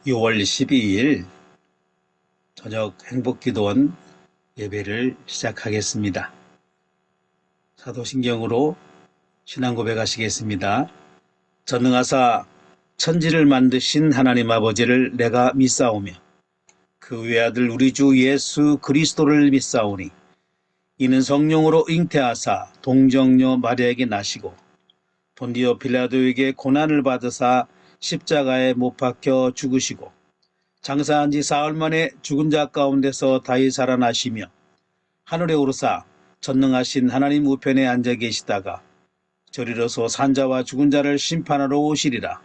6월 12일 저녁 행복기도원 예배를 시작하겠습니다. 사도신경으로 신앙 고백하시겠습니다. 전능하사 천지를 만드신 하나님 아버지를 내가 믿사오며 그 외아들 우리 주 예수 그리스도를 믿사오니 이는 성령으로 잉태하사 동정녀 마리아에게 나시고 본디오 빌라도에게 고난을 받으사 십자가에 못 박혀 죽으시고 장사한 지 사흘 만에 죽은 자 가운데서 다시 살아나시며 하늘에 오르사 전능하신 하나님 우편에 앉아 계시다가 저리로서 산자와 죽은 자를 심판하러 오시리라.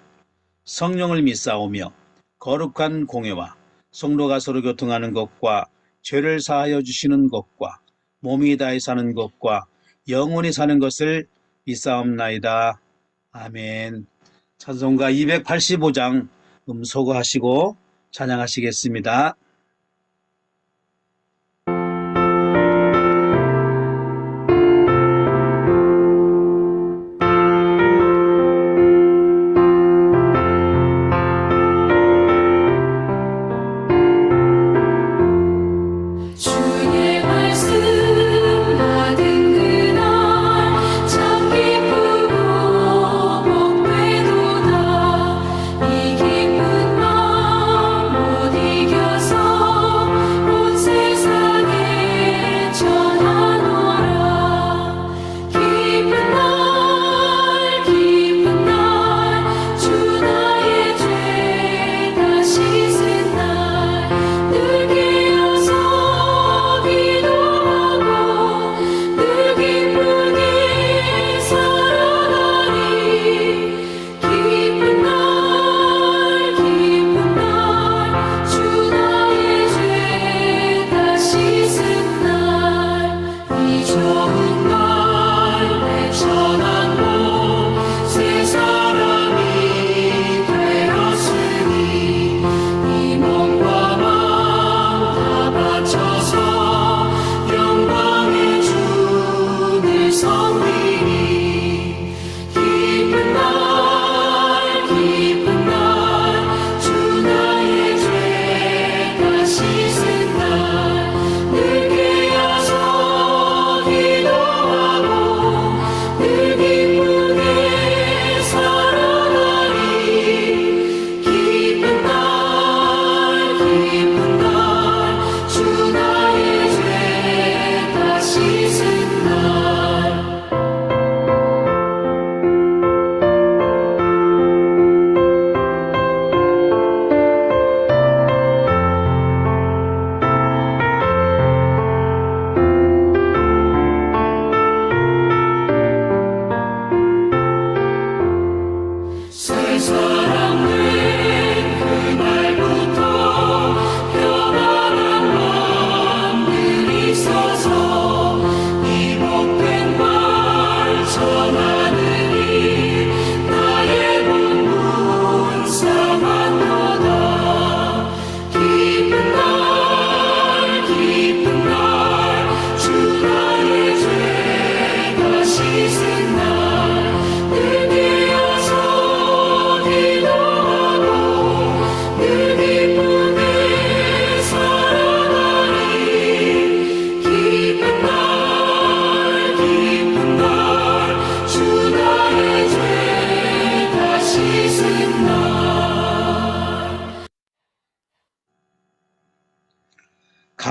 성령을 믿사오며 거룩한 공예와 성도가 서로 교통하는 것과 죄를 사하여 주시는 것과 몸이 다해 사는 것과 영원히 사는 것을 믿사옵나이다. 아멘. 찬송가 285장 음소거하시고 찬양하시겠습니다.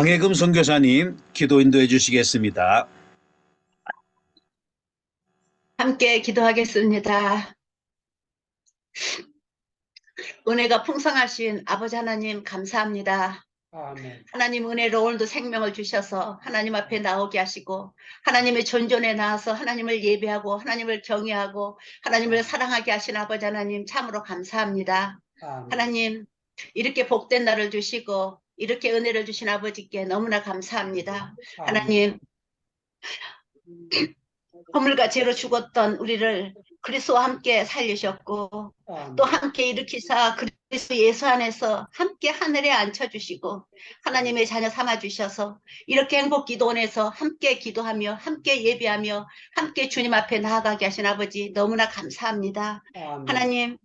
강혜금 선교사님 기도 인도해 주시겠습니다. 함께 기도하겠습니다. 은혜가 풍성하신 아버지 하나님 감사합니다. 아멘. 하나님 은혜로 오늘도 생명을 주셔서 하나님 앞에 나오게 하시고 하나님의 존전에 나와서 하나님을 예배하고 하나님을 경외하고 하나님을 사랑하게 하신 아버지 하나님 참으로 감사합니다. 아멘. 하나님 이렇게 복된 날을 주시고 이렇게 은혜를 주신 아버지께 너무나 감사합니다. 하나님 허물과 죄로 죽었던 우리를 그리스도와 함께 살리셨고 또 함께 일으키사 그리스도 예수 안에서 함께 하늘에 앉혀주시고 하나님의 자녀 삼아주셔서 이렇게 행복기도원에서 함께 기도하며 함께 예배하며 함께 주님 앞에 나아가게 하신 아버지 너무나 감사합니다. 아멘. 하나님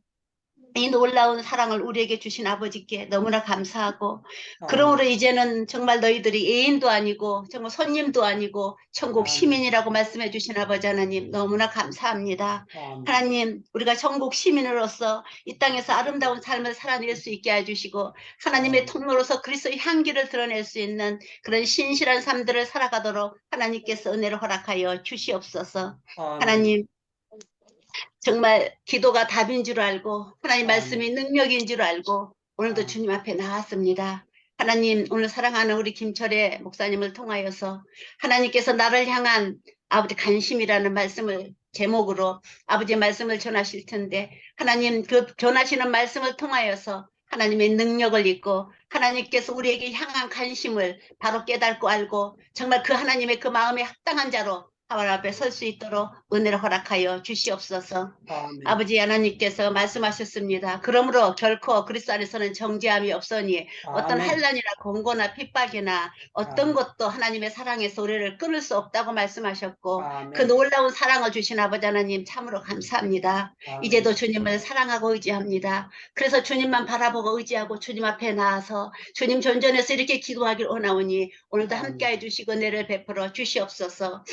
이 놀라운 사랑을 우리에게 주신 아버지께 너무나 감사하고, 그러므로 이제는 정말 너희들이 애인도 아니고 정말 손님도 아니고 천국 시민이라고 말씀해 주신 아버지 하나님 너무나 감사합니다. 하나님, 우리가 천국 시민으로서 이 땅에서 아름다운 삶을 살아낼 수 있게 해주시고, 하나님의 통로로서 그리스도의 향기를 드러낼 수 있는 그런 신실한 삶들을 살아가도록 하나님께서 은혜를 허락하여 주시옵소서. 하나님, 정말 기도가 답인 줄 알고 하나님 말씀이 능력인 줄 알고 오늘도 주님 앞에 나왔습니다. 하나님, 오늘 사랑하는 우리 김철애 목사님을 통하여서 하나님께서 나를 향한 아버지 관심이라는 말씀을 제목으로 아버지의 말씀을 전하실 텐데, 하나님 그 전하시는 말씀을 통하여서 하나님의 능력을 잊고 하나님께서 우리에게 향한 관심을 바로 깨닫고 알고 정말 그 하나님의 그 마음에 합당한 자로 하나님 앞에 설 수 있도록 은혜를 허락하여 주시옵소서. 아버지 하나님께서 말씀하셨습니다. 그러므로 결코 그리스도 안에서는 정죄함이 없으니 어떤 환난이나 공고나 핍박이나 어떤 것도 하나님의 사랑에서 우리를 끊을 수 없다고 말씀하셨고, 그 놀라운 사랑을 주신 아버지 하나님 참으로 감사합니다. 이제도 주님을 사랑하고 의지합니다. 그래서 주님만 바라보고 의지하고 주님 앞에 나와서 주님 존전에서 이렇게 기도하길 원하오니 오늘도 함께해 주시고 은혜를 베풀어 주시옵소서.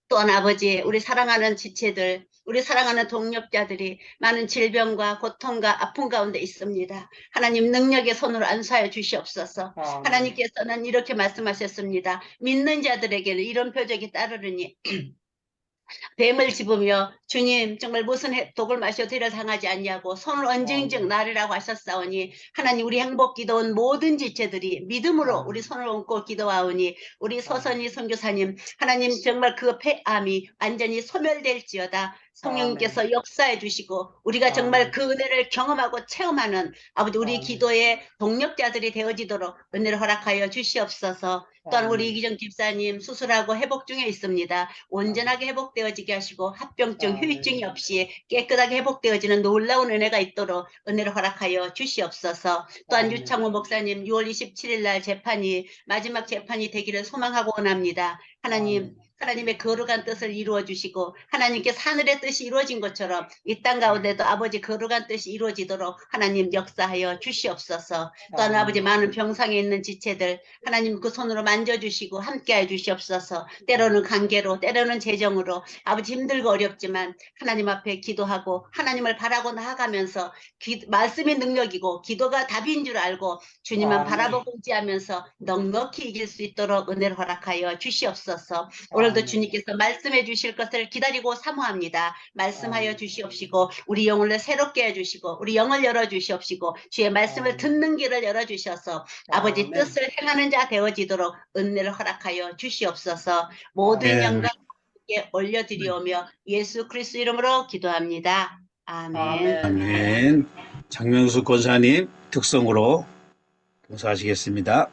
또한 아버지, 우리 사랑하는 지체들, 우리 사랑하는 동력자들이 많은 질병과 고통과 아픔 가운데 있습니다. 하나님 능력의 손으로 안수하여 주시옵소서. 하나님께서는 이렇게 말씀하셨습니다. 믿는 자들에게는 이런 표적이 따르느니 뱀을 집으며 주님 정말 무슨 독을 마셔도 이를 당하지 않냐고 손을 얹은즉 나리라고 하셨사오니, 하나님 우리 행복 기도원 모든 지체들이 믿음으로 우리 손을 얹고 기도하오니 우리 서선이 선교사님, 하나님 정말 그 폐암이 완전히 소멸될지어다. 성령님께서 역사해 주시고 우리가 정말 그 은혜를 경험하고 체험하는 아버지 우리 기도의 동력자들이 되어지도록 은혜를 허락하여 주시옵소서. 또한 우리 이기정 집사님 수술하고 회복 중에 있습니다. 온전하게 회복되어지게 하시고 합병증, 후유증이 없이 깨끗하게 회복되어지는 놀라운 은혜가 있도록 은혜를 허락하여 주시옵소서. 또한 유창호 목사님 6월 27일 날 재판이 마지막 재판이 되기를 소망하고 원합니다. 하나님, 하나님의 거룩한 뜻을 이루어 주시고 하나님께서 하늘의 뜻이 이루어진 것처럼 이 땅 가운데도 아버지 거룩한 뜻이 이루어지도록 하나님 역사하여 주시옵소서. 또한 아버지 많은 병상에 있는 지체들 하나님 그 손으로 만져주시고 함께해 주시옵소서. 때로는 관계로 때로는 재정으로 아버지 힘들고 어렵지만 하나님 앞에 기도하고 하나님을 바라고 나아가면서 말씀이 능력이고 기도가 답인 줄 알고 주님만 바라보고 의지하면서 넉넉히 이길 수 있도록 은혜를 허락하여 주시옵소서. 오늘도 주님께서 말씀해 주실 것을 기다리고 사모합니다. 말씀하여 주시옵시고 우리 영혼을 새롭게 해주시고 우리 영을 열어주시옵시고 주의 말씀을 듣는 길을 열어주셔서 아버지 뜻을 행하는 자 되어지도록 은혜를 허락하여 주시옵소서. 모든 영광에 올려드리오며 예수 그리스도 이름으로 기도합니다. 아멘. 아멘. 장명수 권사님 특성으로 봉사하시겠습니다.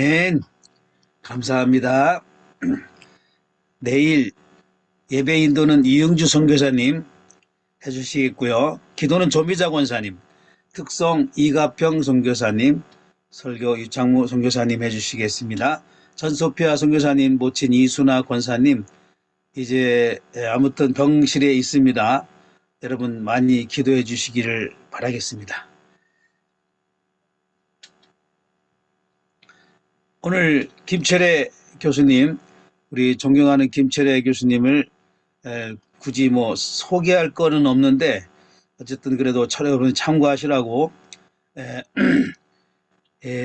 아멘. 감사합니다. 내일 예배 인도는 이영주 선교사님 해주시겠고요. 기도는 조미자 권사님, 특성 이가평 선교사님, 설교 유창무 선교사님 해주시겠습니다. 전소피아 선교사님, 모친 이순아 권사님, 이제 아무튼 병실에 있습니다. 여러분 많이 기도해 주시기를 바라겠습니다. 오늘 김철애 교수님, 우리 존경하는 김철애 교수님을 굳이 뭐 소개할 거는 없는데 어쨌든 그래도 여러분 참고하시라고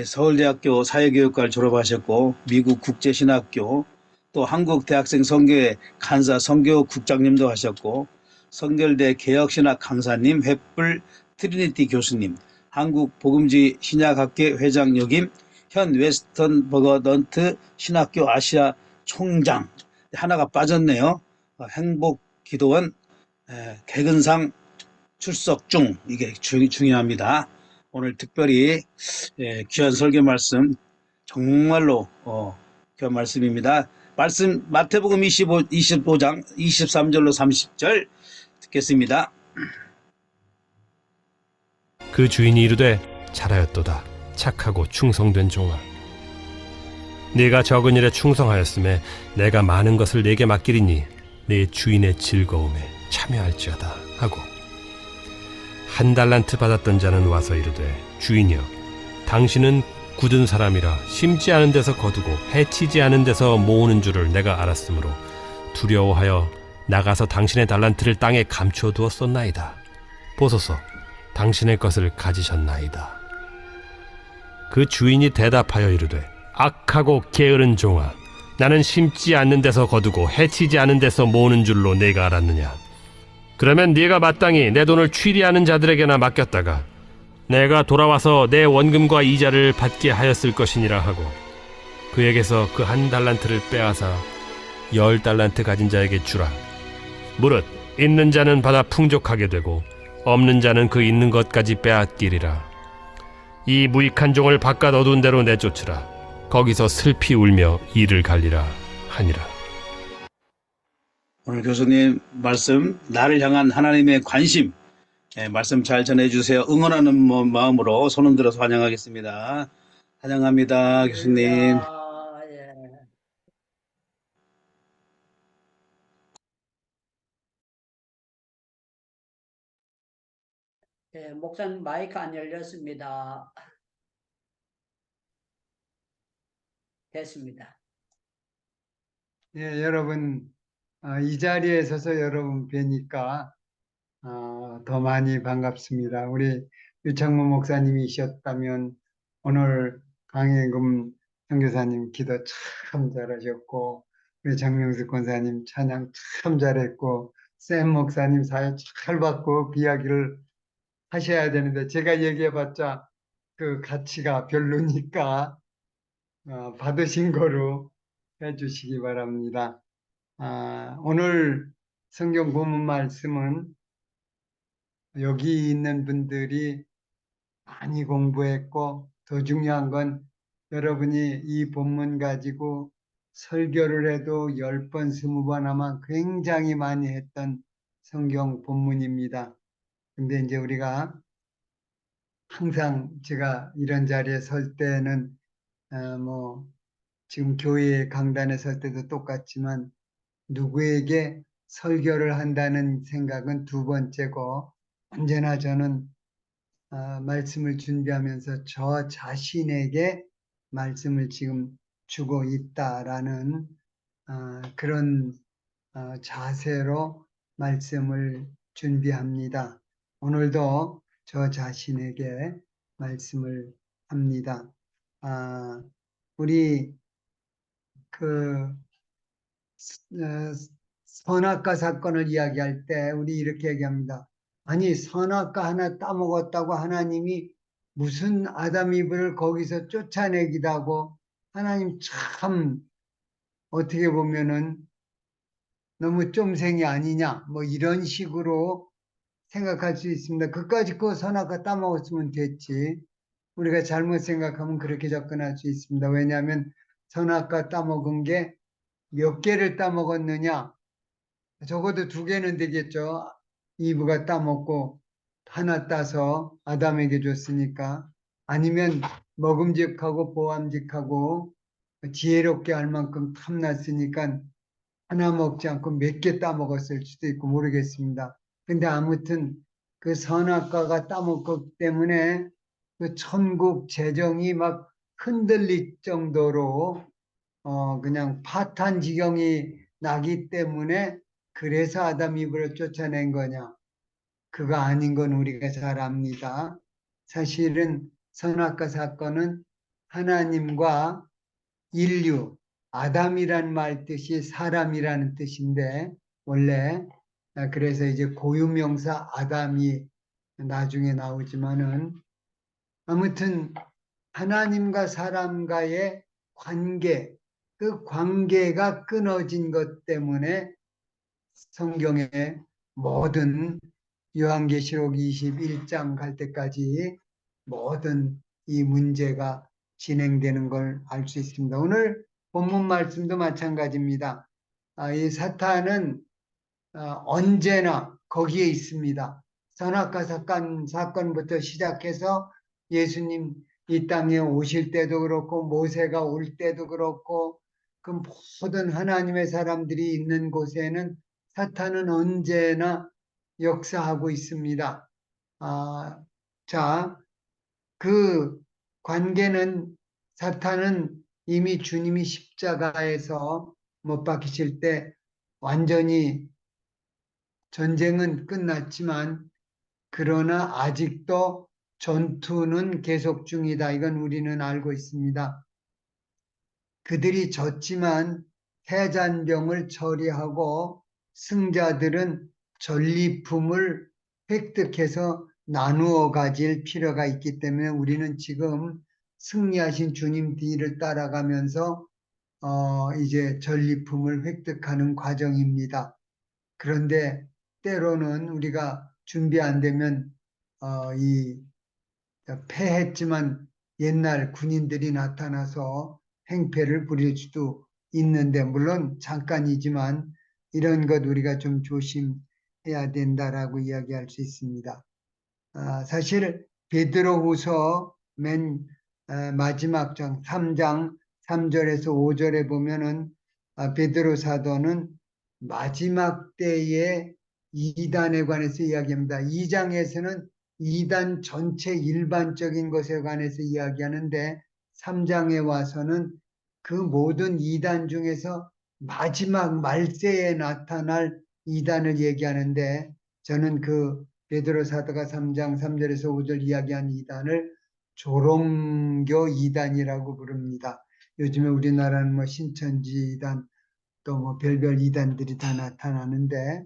서울대학교 사회교육과를 졸업하셨고 미국 국제신학교 또 한국대학생 선교회 간사 선교국장님도 하셨고 성결대 개혁신학 강사님, 횃불 트리니티 교수님, 한국복음주의 신약학회 회장 역임, 현 웨스턴 버거넌트 신학교 아시아 총장, 하나가 빠졌네요. 행복기도원 개근상 출석 중, 이게 중요합니다. 오늘 특별히 귀한 설교 말씀, 정말로 귀한 말씀입니다. 말씀 마태복음 25장 23절로 30절 듣겠습니다. 그 주인이 이르되 잘하였도다 착하고 충성된 종아, 네가 적은 일에 충성하였음에 내가 많은 것을 네게 맡기리니 네 주인의 즐거움에 참여할지어다 하고, 한 달란트 받았던 자는 와서 이르되 주인이여, 당신은 굳은 사람이라 심지 않은 데서 거두고 해치지 않은 데서 모으는 줄을 내가 알았으므로 두려워하여 나가서 당신의 달란트를 땅에 감추어 두었었나이다. 보소서, 당신의 것을 가지셨나이다. 그 주인이 대답하여 이르되 악하고 게으른 종아, 나는 심지 않는 데서 거두고 해치지 않은 데서 모으는 줄로 네가 알았느냐? 그러면 네가 마땅히 내 돈을 취리하는 자들에게나 맡겼다가 내가 돌아와서 내 원금과 이자를 받게 하였을 것이니라 하고, 그에게서 그 한 달란트를 빼앗아 10달란트 가진 자에게 주라. 무릇 있는 자는 받아 풍족하게 되고 없는 자는 그 있는 것까지 빼앗기리라. 이 무익한 종을 바깥 어두운 데로 내쫓으라. 거기서 슬피 울며 이를 갈리라 하니라. 오늘 교수님 말씀, 나를 향한 하나님의 관심, 말씀 잘 전해주세요. 응원하는 마음으로 손 흔들어서 환영하겠습니다. 환영합니다, 교수님. 목사님 마이크 안 열렸습니다. 됐습니다. 여러분, 이 자리에 서서 여러분 뵈니까 더 많이 반갑습니다. 우리 유창모 목사님이셨다면 오늘 강혜금 선교사님 기도 참 잘하셨고, 우리 장명숙 권사님 찬양 참 잘했고, 샘 목사님 사회 잘 받고 비이야기를 하셔야 되는데 제가 얘기해봤자 그 가치가 별로니까 받으신 거로 해주시기 바랍니다. 오늘 성경 본문 말씀은 여기 있는 분들이 많이 공부했고, 더 중요한 건 여러분이 이 본문 가지고 설교를 해도 10번, 20번 아마 굉장히 많이 했던 성경 본문입니다. 근데 이제 우리가 항상 제가 이런 자리에 설 때는 지금 교회 강단에 설 때도 똑같지만 누구에게 설교를 한다는 생각은 두 번째고, 언제나 저는 말씀을 준비하면서 저 자신에게 말씀을 지금 주고 있다라는 그런 자세로 말씀을 준비합니다. 오늘도 저 자신에게 말씀을 합니다. 우리 선악과 사건을 이야기할 때 우리 이렇게 얘기합니다. 아니, 선악과 하나 따먹었다고 하나님이 무슨 아담 이브를 거기서 쫓아내기도 하고, 하나님 참 어떻게 보면은 너무 쫌생이 아니냐, 뭐 이런 식으로 생각할 수 있습니다. 그까짓 거 선악과 따먹었으면 됐지. 우리가 잘못 생각하면 그렇게 접근할 수 있습니다. 왜냐하면 선악과 따먹은 게 몇 개를 따먹었느냐? 적어도 두 개는 되겠죠. 이브가 따먹고 하나 따서 아담에게 줬으니까. 아니면 먹음직하고 보암직하고 지혜롭게 할 만큼 탐났으니까 하나 먹지 않고 몇 개 따먹었을 수도 있고 모르겠습니다. 근데 아무튼 그 선악과가 따먹기 때문에 그 천국 재정이 막 흔들릴 정도로 그냥 파탄 지경이 나기 때문에 그래서 아담 이브를 쫓아낸 거냐? 그거 아닌 건 우리가 잘 압니다. 사실은 선악과 사건은 하나님과 인류, 아담이란 말 뜻이 사람이라는 뜻인데 원래 그래서 이제 고유명사 아담이 나중에 나오지만은 아무튼 하나님과 사람과의 관계, 그 관계가 끊어진 것 때문에 성경의 모든 요한계시록 21장 갈 때까지 모든 이 문제가 진행되는 걸 알 수 있습니다. 오늘 본문 말씀도 마찬가지입니다. 이 사탄은 언제나 거기에 있습니다. 선악과 사건부터 시작해서 예수님 이 땅에 오실 때도 그렇고 모세가 올 때도 그렇고 그 모든 하나님의 사람들이 있는 곳에는 사탄은 언제나 역사하고 있습니다. 자, 그 관계는 사탄은 이미 주님이 십자가에서 못 박히실 때 완전히 전쟁은 끝났지만 그러나 아직도 전투는 계속 중이다. 이건 우리는 알고 있습니다. 그들이 졌지만 해잔병을 처리하고 승자들은 전리품을 획득해서 나누어 가질 필요가 있기 때문에 우리는 지금 승리하신 주님 뒤를 따라가면서 이제 전리품을 획득하는 과정입니다. 그런데 때로는 우리가 준비 안 되면 이 패했지만 옛날 군인들이 나타나서 행패를 부릴 수도 있는데 물론 잠깐이지만 이런 것 우리가 좀 조심해야 된다라고 이야기할 수 있습니다. 사실 베드로후서 맨 마지막 장 3장 3절에서 5절에 보면은 베드로 사도는 마지막 때의 이단에 관해서 이야기합니다. 2장에서는 이단 전체 일반적인 것에 관해서 이야기하는데 3장에 와서는 그 모든 이단 중에서 마지막 말세에 나타날 이단을 얘기하는데 저는 그 베드로 사도가 3장 3절에서 5절 이야기한 이단을 조롱교 이단이라고 부릅니다. 요즘에 우리나라는 뭐 신천지 이단 또 뭐 별별 이단들이 다 나타나는데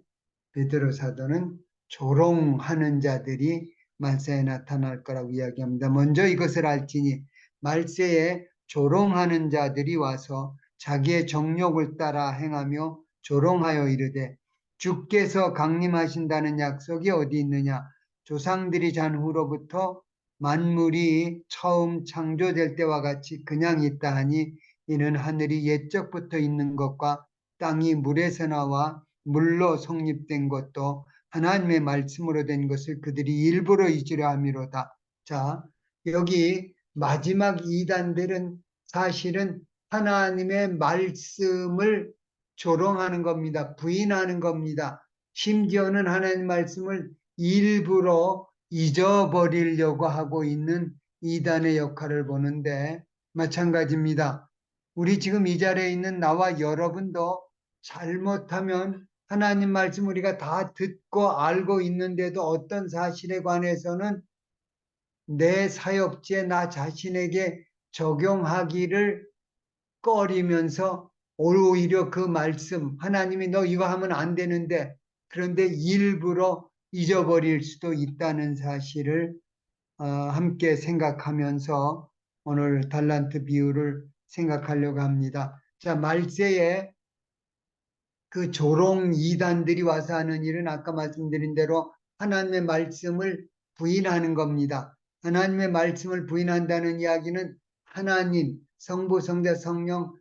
베드로 사도는 조롱하는 자들이 말세에 나타날 거라고 이야기합니다. 먼저 이것을 알지니 말세에 조롱하는 자들이 와서 자기의 정욕을 따라 행하며 조롱하여 이르되 주께서 강림하신다는 약속이 어디 있느냐? 조상들이 잔 후로부터 만물이 처음 창조될 때와 같이 그냥 있다 하니 이는 하늘이 옛적부터 있는 것과 땅이 물에서 나와 물로 성립된 것도 하나님의 말씀으로 된 것을 그들이 일부러 잊으려 함이로다. 자, 여기 마지막 이단들은 사실은 하나님의 말씀을 조롱하는 겁니다. 부인하는 겁니다. 심지어는 하나님 말씀을 일부러 잊어버리려고 하고 있는 이단의 역할을 보는데 마찬가지입니다. 우리 지금 이 자리에 있는 나와 여러분도 잘못하면 하나님 말씀 우리가 다 듣고 알고 있는데도 어떤 사실에 관해서는 내 사역지에 나 자신에게 적용하기를 꺼리면서 오히려 그 말씀 하나님이 너 이거 하면 안 되는데 그런데 일부러 잊어버릴 수도 있다는 사실을 함께 생각하면서 오늘 달란트 비유를 생각하려고 합니다. 자, 말세에 그 조롱 이단들이 와서 하는 일은 아까 말씀드린 대로 하나님의 말씀을 부인하는 겁니다. 하나님의 말씀을 부인한다는 이야기는 하나님, 성부, 성자, 성령,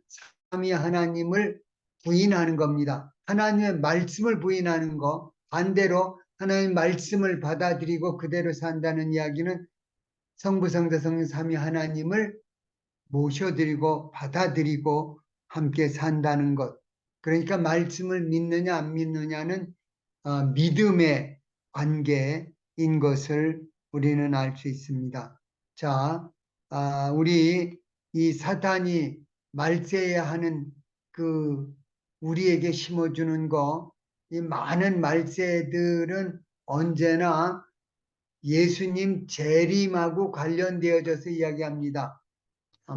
삼위 하나님을 부인하는 겁니다. 하나님의 말씀을 부인하는 거, 반대로 하나님의 말씀을 받아들이고 그대로 산다는 이야기는 성부, 성자, 성령, 삼위 하나님을 모셔드리고 받아들이고 함께 산다는 것. 그러니까 말씀을 믿느냐 안 믿느냐는 믿음의 관계인 것을 우리는 알 수 있습니다. 자, 우리 이 사탄이 말세야 하는 그 우리에게 심어주는 거, 이 많은 말세들은 언제나 예수님 재림하고 관련되어져서 이야기합니다.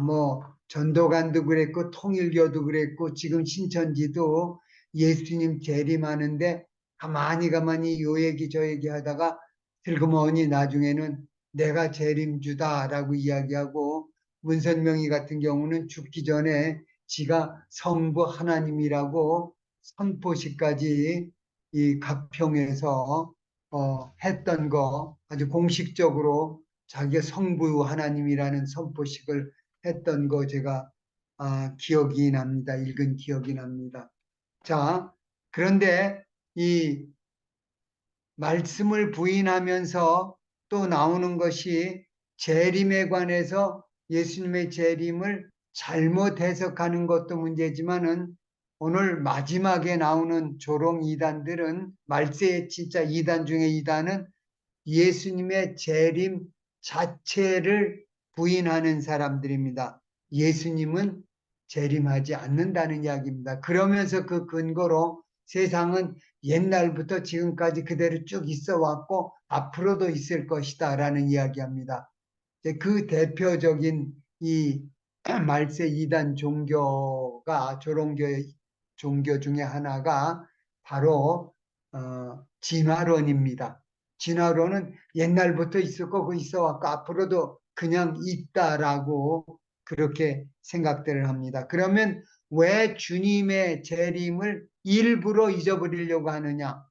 뭐 전도관도 그랬고 통일교도 그랬고 지금 신천지도 예수님 재림하는데 가만히 요 얘기 저 얘기 하다가 슬그머니 나중에는 내가 재림주다라고 이야기하고 문선명이 같은 경우는 죽기 전에 지가 성부 하나님이라고 선포식까지 이 가평에서 했던 거 아주 공식적으로 자기가 성부 하나님이라는 선포식을 했던 거 제가 기억이 납니다. 읽은 기억이 납니다. 자, 그런데 이 말씀을 부인하면서 또 나오는 것이 재림에 관해서 예수님의 재림을 잘못 해석하는 것도 문제지만은 오늘 마지막에 나오는 조롱 이단들은 말세의 진짜 이단 중에 이단은 예수님의 재림 자체를 부인하는 사람들입니다. 예수님은 재림하지 않는다는 이야기입니다. 그러면서 그 근거로 세상은 옛날부터 지금까지 그대로 쭉 있어 왔고 앞으로도 있을 것이다 라는 이야기합니다. 그 대표적인 이 말세 이단 종교가 조롱교의 종교 중에 하나가 바로 진화론입니다. 진화론은 옛날부터 있었고 그 있어 왔고 앞으로도 그냥 있다라고 그렇게 생각들을 합니다. 그러면 왜 주님의 재림을 일부러 잊어버리려고 하느냐?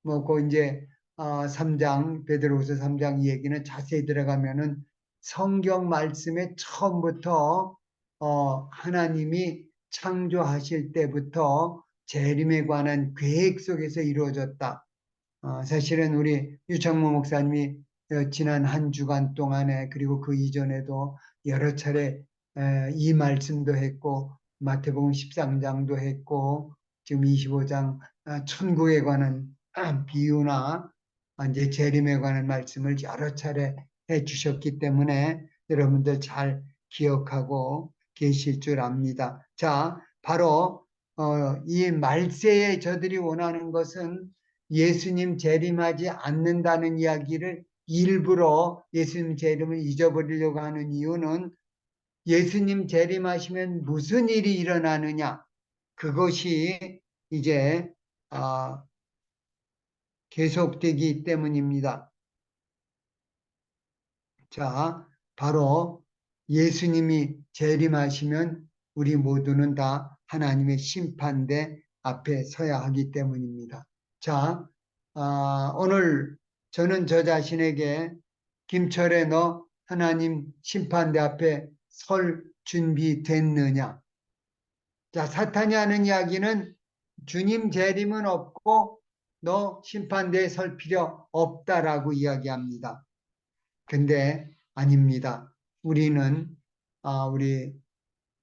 뭐, 그 이제 3장, 베드로후서 3장 이 얘기는 자세히 들어가면은 성경 말씀에 처음부터 하나님이 창조하실 때부터 재림에 관한 계획 속에서 이루어졌다. 사실은 우리 유창모 목사님이 지난 한 주간 동안에 그리고 그 이전에도 여러 차례 이 말씀도 했고 마태복음 13장도 했고 지금 25장 천국에 관한 비유나 이제 재림에 관한 말씀을 여러 차례 해 주셨기 때문에 여러분들 잘 기억하고 계실 줄 압니다. 자, 바로 이 말세에 저들이 원하는 것은 예수님 재림하지 않는다는 이야기를 일부러 예수님 재림을 잊어버리려고 하는 이유는 예수님 재림하시면 무슨 일이 일어나느냐 그것이 이제 계속되기 때문입니다. 자, 바로 예수님이 재림하시면 우리 모두는 다 하나님의 심판대 앞에 서야 하기 때문입니다. 자, 오늘 저는 저 자신에게 김철에 너 하나님 심판대 앞에 설 준비 됐느냐? 자, 사탄이 하는 이야기는 주님 재림은 없고 너 심판대에 설 필요 없다라고 이야기합니다. 근데 아닙니다. 우리는 우리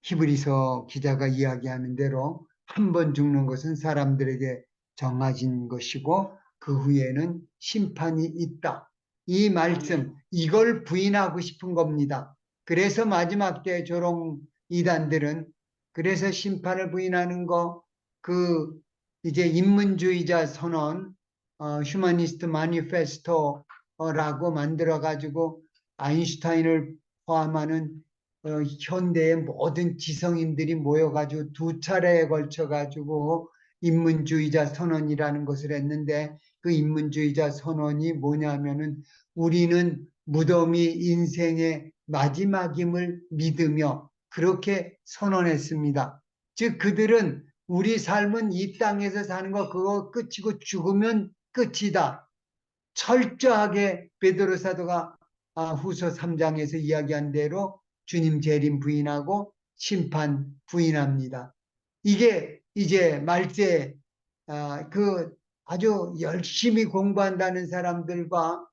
히브리서 기자가 이야기하는 대로 한 번 죽는 것은 사람들에게 정해진 것이고 그 후에는 심판이 있다. 이 말씀, 이걸 부인하고 싶은 겁니다. 그래서 마지막 때 조롱 이단들은 그래서 심판을 부인하는 거, 그 이제 인문주의자 선언, 휴머니스트 마니페스토라고 만들어 가지고 아인슈타인을 포함하는 현대의 모든 지성인들이 모여가지고 두 차례에 걸쳐가지고 인문주의자 선언이라는 것을 했는데 그 인문주의자 선언이 뭐냐면은 우리는 무덤이 인생의 마지막임을 믿으며 그렇게 선언했습니다. 즉 그들은 우리 삶은 이 땅에서 사는 거 그거 끝이고 죽으면 끝이다. 철저하게 베드로 사도가 후서 3장에서 이야기한 대로 주님 재림 부인하고 심판 부인합니다. 이게 이제 말세 그 아주 열심히 공부한다는 사람들과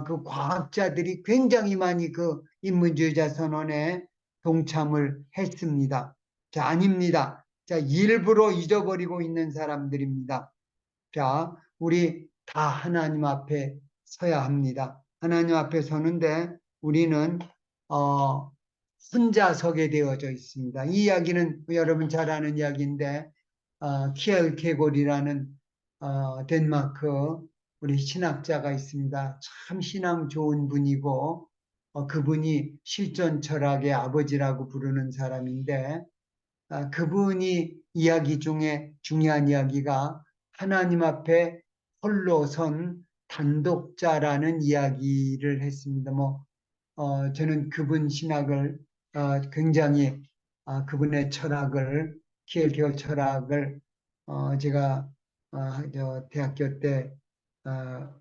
그 과학자들이 굉장히 많이 그 인문주의자 선언에 동참을 했습니다. 자, 아닙니다. 자, 일부러 잊어버리고 있는 사람들입니다. 자, 우리 다 하나님 앞에 서야 합니다. 하나님 앞에 서는데 우리는 혼자 서게 되어져 있습니다. 이 이야기는 여러분 잘 아는 이야기인데 키엘케골이라는 덴마크 우리 신학자가 있습니다. 참 신앙 좋은 분이고 그분이 실존 철학의 아버지라고 부르는 사람인데 그분이 이야기 중에 중요한 이야기가 하나님 앞에 홀로 선 단독자라는 이야기를 했습니다. 저는 그분 신학을 굉장히 그분의 철학을 키엘케골 철학을 제가 대학교 때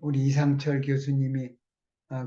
우리 이상철 교수님이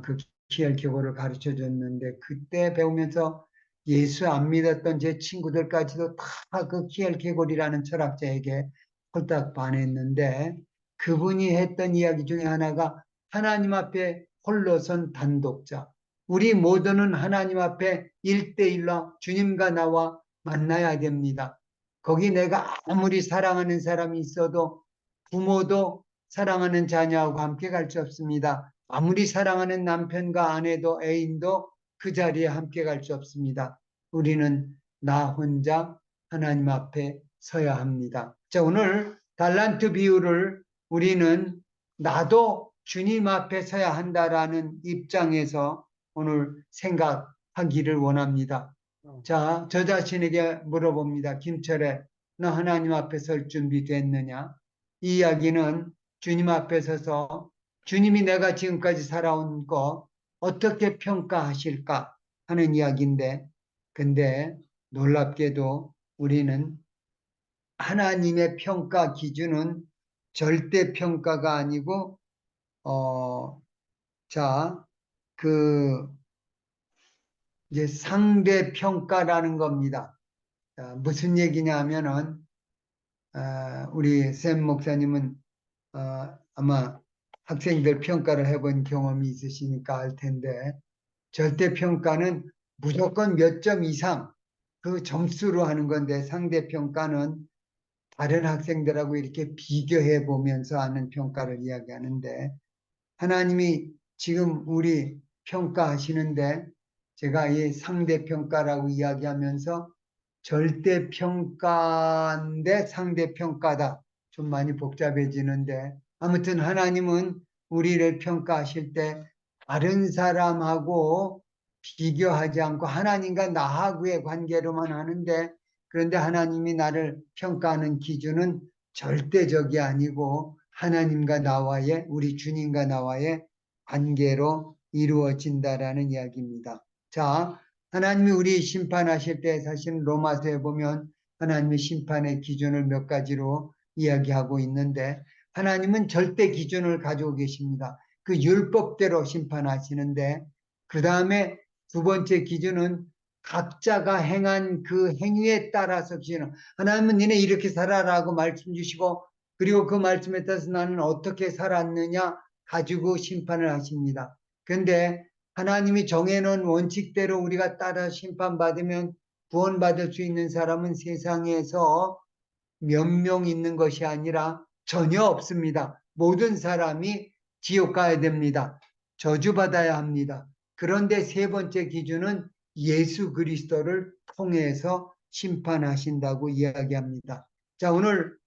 그 키엘케골을 가르쳐 줬는데 그때 배우면서 예수 안 믿었던 제 친구들까지도 다 그 키엘케골이라는 철학자에게 홀딱 반했는데 그분이 했던 이야기 중에 하나가 하나님 앞에 홀로 선 단독자. 우리 모두는 하나님 앞에 1대1로 주님과 나와 만나야 됩니다. 거기 내가 아무리 사랑하는 사람이 있어도 부모도 사랑하는 자녀하고 함께 갈 수 없습니다. 아무리 사랑하는 남편과 아내도 애인도 그 자리에 함께 갈 수 없습니다. 우리는 나 혼자 하나님 앞에 서야 합니다. 자, 오늘 달란트 비유를 우리는 나도 주님 앞에 서야 한다라는 입장에서 오늘 생각하기를 원합니다. 자, 저 자신에게 물어봅니다. 김철애, 너 하나님 앞에 설 준비 됐느냐? 이 이야기는 주님 앞에 서서 주님이 내가 지금까지 살아온 거 어떻게 평가하실까 하는 이야기인데, 근데 놀랍게도 우리는 하나님의 평가 기준은 절대 평가가 아니고, 자, 이제 상대 평가라는 겁니다. 자, 무슨 얘기냐 하면은, 우리 샘 목사님은 아마 학생들 평가를 해본 경험이 있으시니까 알 텐데 절대 평가는 무조건 몇 점 이상 그 점수로 하는 건데 상대 평가는 다른 학생들하고 이렇게 비교해 보면서 하는 평가를 이야기하는데 하나님이 지금 우리 평가하시는데 제가 이 상대 평가라고 이야기하면서 절대 평가인데 상대 평가다. 좀 많이 복잡해지는데 아무튼 하나님은 우리를 평가하실 때 다른 사람하고 비교하지 않고 하나님과 나하고의 관계로만 하는데 그런데 하나님이 나를 평가하는 기준은 절대적이 아니고 하나님과 나와의 우리 주님과 나와의 관계로 이루어진다라는 이야기입니다. 자, 하나님이 우리 심판하실 때 사실 로마서에 보면 하나님의 심판의 기준을 몇 가지로 이야기하고 있는데 하나님은 절대 기준을 가지고 계십니다. 그 율법대로 심판하시는데 그 다음에 두 번째 기준은 각자가 행한 그 행위에 따라서 기준을 하나님은 니네 이렇게 살아라고 말씀 주시고 그리고 그 말씀에 따라서 나는 어떻게 살았느냐 가지고 심판을 하십니다. 그런데 하나님이 정해놓은 원칙대로 우리가 따라 심판받으면 구원받을 수 있는 사람은 세상에서 몇 명 있는 것이 아니라 전혀 없습니다. 모든 사람이 지옥 가야 됩니다. 저주받아야 합니다. 그런데 세 번째 기준은 예수 그리스도를 통해서 심판하신다고 이야기합니다. 자, 오늘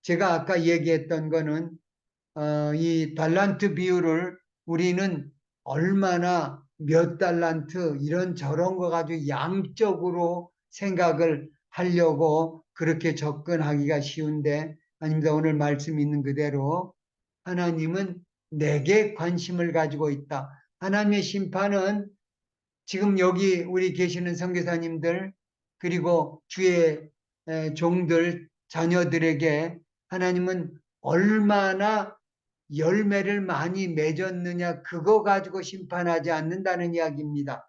제가 아까 얘기했던 거는 이 달란트 비유를 우리는 얼마나 몇 달란트 이런 저런 거 가지고 양적으로 생각을 하려고 그렇게 접근하기가 쉬운데 아닙니다. 오늘 말씀 있는 그대로 하나님은 내게 관심을 가지고 있다. 하나님의 심판은 지금 여기 우리 계시는 선교사님들 그리고 주의 종들 자녀들에게 하나님은 얼마나 열매를 많이 맺었느냐 그거 가지고 심판하지 않는다는 이야기입니다.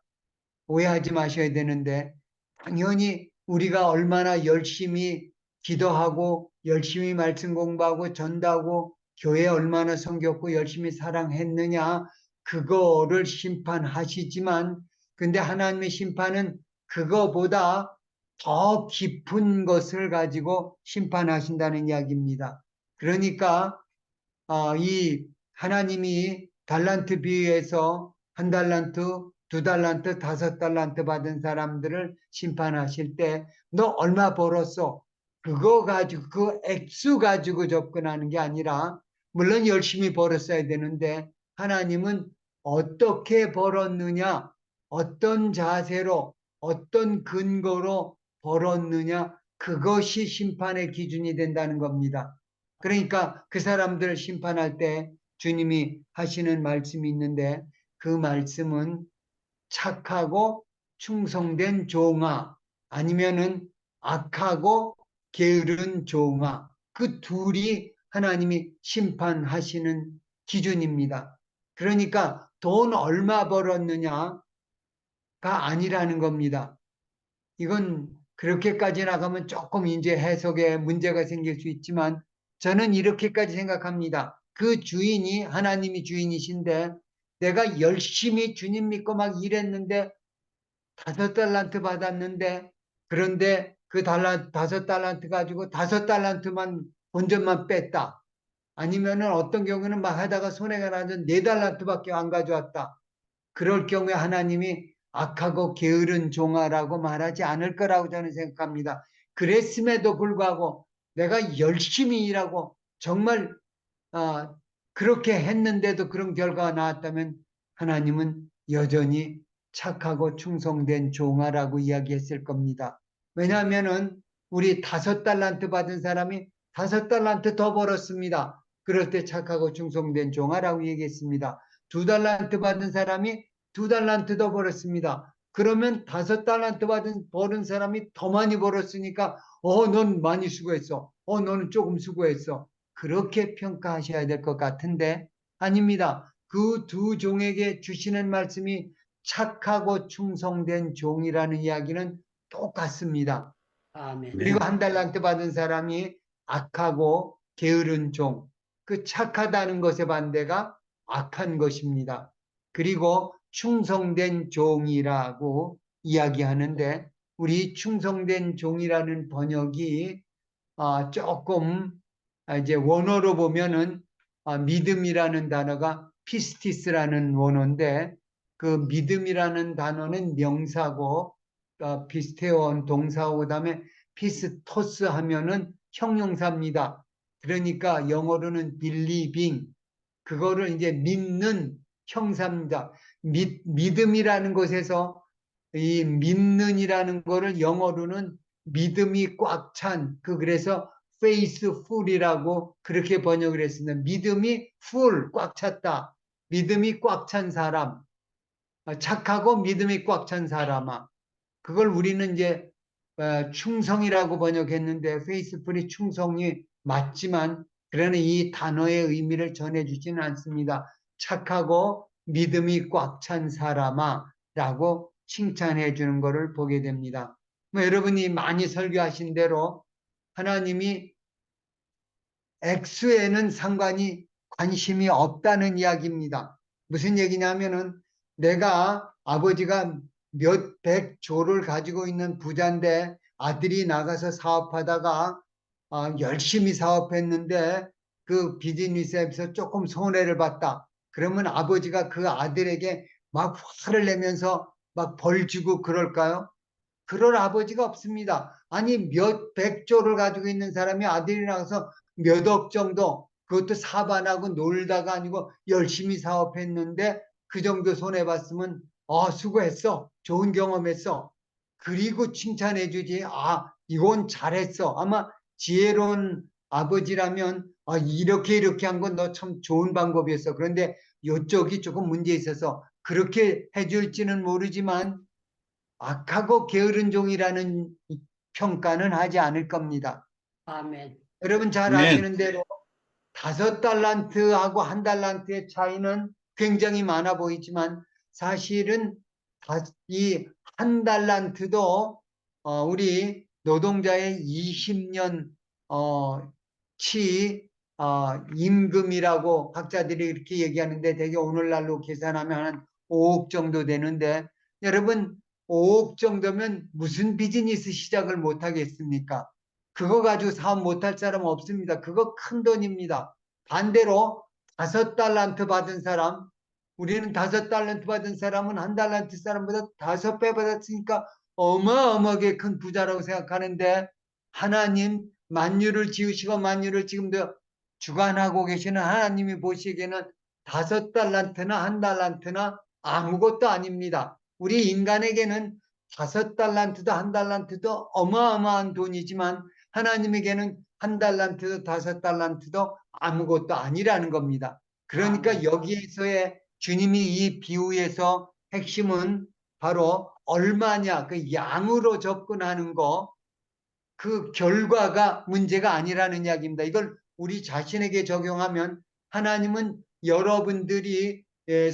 오해하지 마셔야 되는데 당연히 우리가 얼마나 열심히 기도하고 열심히 말씀 공부하고 전도하고 교회 얼마나 섬겼고 열심히 사랑했느냐 그거를 심판하시지만 근데 하나님의 심판은 그거보다 더 깊은 것을 가지고 심판하신다는 이야기입니다. 그러니까 이 하나님이 달란트 비유에서 한 달란트, 두 달란트, 다섯 달란트 받은 사람들을 심판하실 때 너 얼마 벌었어? 그거 가지고 그 액수 가지고 접근하는 게 아니라 물론 열심히 벌었어야 되는데 하나님은 어떻게 벌었느냐, 어떤 자세로, 어떤 근거로 벌었느냐 그것이 심판의 기준이 된다는 겁니다. 그러니까 그 사람들을 심판할 때 주님이 하시는 말씀이 있는데 그 말씀은 착하고 충성된 종아 아니면은 악하고 게으른 종아 그 둘이 하나님이 심판하시는 기준입니다. 그러니까 돈 얼마 벌었느냐가 아니라는 겁니다. 이건 그렇게까지 나가면 조금 이제 해석에 문제가 생길 수 있지만 저는 이렇게까지 생각합니다. 그 주인이 하나님이 주인이신데 내가 열심히 주님 믿고 막 일했는데 다섯 달란트 받았는데 그런데 그 다섯 달란트 가지고 다섯 달란트만 본전만 뺐다. 아니면은 어떤 경우는 막 하다가 손해가 나서 네 달란트밖에 안 가져왔다. 그럴 경우에 하나님이 악하고 게으른 종아라고 말하지 않을 거라고 저는 생각합니다. 그랬음에도 불구하고 내가 열심히 일하고 정말 그렇게 했는데도 그런 결과가 나왔다면 하나님은 여전히 착하고 충성된 종아라고 이야기했을 겁니다. 왜냐하면은 우리 다섯 달란트 받은 사람이 다섯 달란트 더 벌었습니다. 그럴 때 착하고 충성된 종아라고 얘기했습니다. 두 달란트 받은 사람이 두 달란트 더 벌었습니다. 그러면 다섯 달란트 벌은 사람이 더 많이 벌었으니까 넌 많이 수고했어. 너는 조금 수고했어. 그렇게 평가하셔야 될 것 같은데 아닙니다. 그 두 종에게 주시는 말씀이 착하고 충성된 종이라는 이야기는 똑같습니다. 아멘. 네. 그리고 한 달란트 받은 사람이 악하고 게으른 종, 그 착하다는 것의 반대가 악한 것입니다. 그리고 충성된 종이라고 이야기하는데 우리 충성된 종이라는 번역이 조금 이제 원어로 보면은 믿음이라는 단어가 피스티스라는 원어인데 그 믿음이라는 단어는 명사고 피스테온 동사고 그다음에 피스토스 하면은 형용사입니다. 그러니까 영어로는 believing 그거를 이제 믿는 형사입니다. 믿음이라는 것에서 이 믿는이라는 거를 영어로는 믿음이 꽉 찬 그래서 faithful이라고 그렇게 번역을 했습니다. 믿음이 full 꽉 찼다. 믿음이 꽉 찬 사람. 착하고 믿음이 꽉 찬 사람아. 그걸 우리는 이제 충성이라고 번역했는데 faithful이 충성이 맞지만 그러나 이 단어의 의미를 전해주지는 않습니다. 착하고 믿음이 꽉 찬 사람아 라고 칭찬해 주는 것을 보게 됩니다. 여러분이 많이 설교하신 대로 하나님이 액수에는 상관이 관심이 없다는 이야기입니다. 무슨 얘기냐면은 내가 아버지가 몇백 조를 가지고 있는 부자인데 아들이 나가서 사업하다가 열심히 사업했는데 그 비즈니스에서 조금 손해를 봤다. 그러면 아버지가 그 아들에게 막 화를 내면서 막 벌 주고 그럴까요? 그럴 아버지가 없습니다. 아니 몇 백조를 가지고 있는 사람이 아들이 나가서 몇 억 정도 그것도 사업 안 하고 놀다가 아니고 열심히 사업했는데 그 정도 손해봤으면 수고했어. 좋은 경험했어. 그리고 칭찬해 주지. 이건 잘했어. 아마 지혜로운 아버지라면 이렇게 한 건 너 참 좋은 방법이었어. 그런데 이쪽이 조금 문제 있어서 그렇게 해줄지는 모르지만 악하고 게으른 종이라는 평가는 하지 않을 겁니다. 아멘. 여러분 잘 네. 아시는 대로 5달란트하고 1달란트의 차이는 굉장히 많아 보이지만 사실은 이 1달란트도 우리 노동자의 20년 치 임금이라고 학자들이 이렇게 얘기하는데 대개 오늘날로 계산하면 한 5억 정도 되는데 여러분 5억 정도면 무슨 비즈니스 시작을 못 하겠습니까? 그거 가지고 사업 못할 사람 없습니다. 그거 큰 돈입니다. 반대로 5달란트 받은 사람, 우리는 5달란트 받은 사람은 1달란트 사람보다 5배 받았으니까 어마어마하게 큰 부자라고 생각하는데 하나님 만유를 지으시고 만유를 지금도 주관하고 계시는 하나님이 보시기에는 5달란트나 1달란트나 아무것도 아닙니다. 우리 인간에게는 5달란트도 1달란트도 어마어마한 돈이지만 하나님에게는 1달란트도 5달란트도 아무것도 아니라는 겁니다. 그러니까 여기에서의 주님이 이 비유에서 핵심은 바로 얼마냐, 그 양으로 접근하는 거, 그 결과가 문제가 아니라는 이야기입니다. 이걸 우리 자신에게 적용하면 하나님은 여러분들이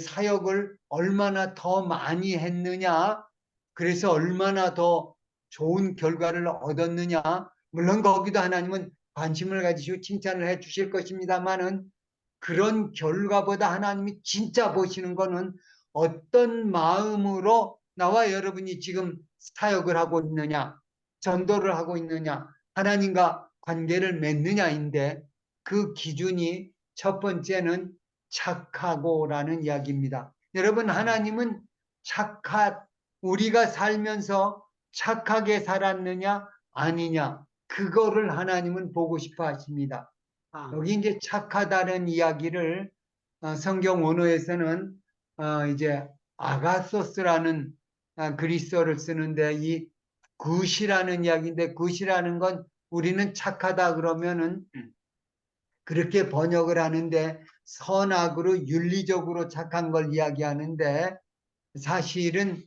사역을 얼마나 더 많이 했느냐, 그래서 얼마나 더 좋은 결과를 얻었느냐, 물론 거기도 하나님은 관심을 가지시고 칭찬을 해 주실 것입니다만은 그런 결과보다 하나님이 진짜 보시는 거는 어떤 마음으로 나와 여러분이 지금 사역을 하고 있느냐, 전도를 하고 있느냐, 하나님과 관계를 맺느냐인데 그 기준이 첫 번째는 착하고라는 이야기입니다. 여러분 하나님은 우리가 살면서 착하게 살았느냐 아니냐 그거를 하나님은 보고 싶어 하십니다. 여기 이제 착하다는 이야기를 성경 원어에서는 이제 아가소스라는 그리스어를 쓰는데 이 굿이라는 이야기인데 굿이라는 건 우리는 착하다 그러면은 그렇게 번역을 하는데 선악으로 윤리적으로 착한 걸 이야기하는데 사실은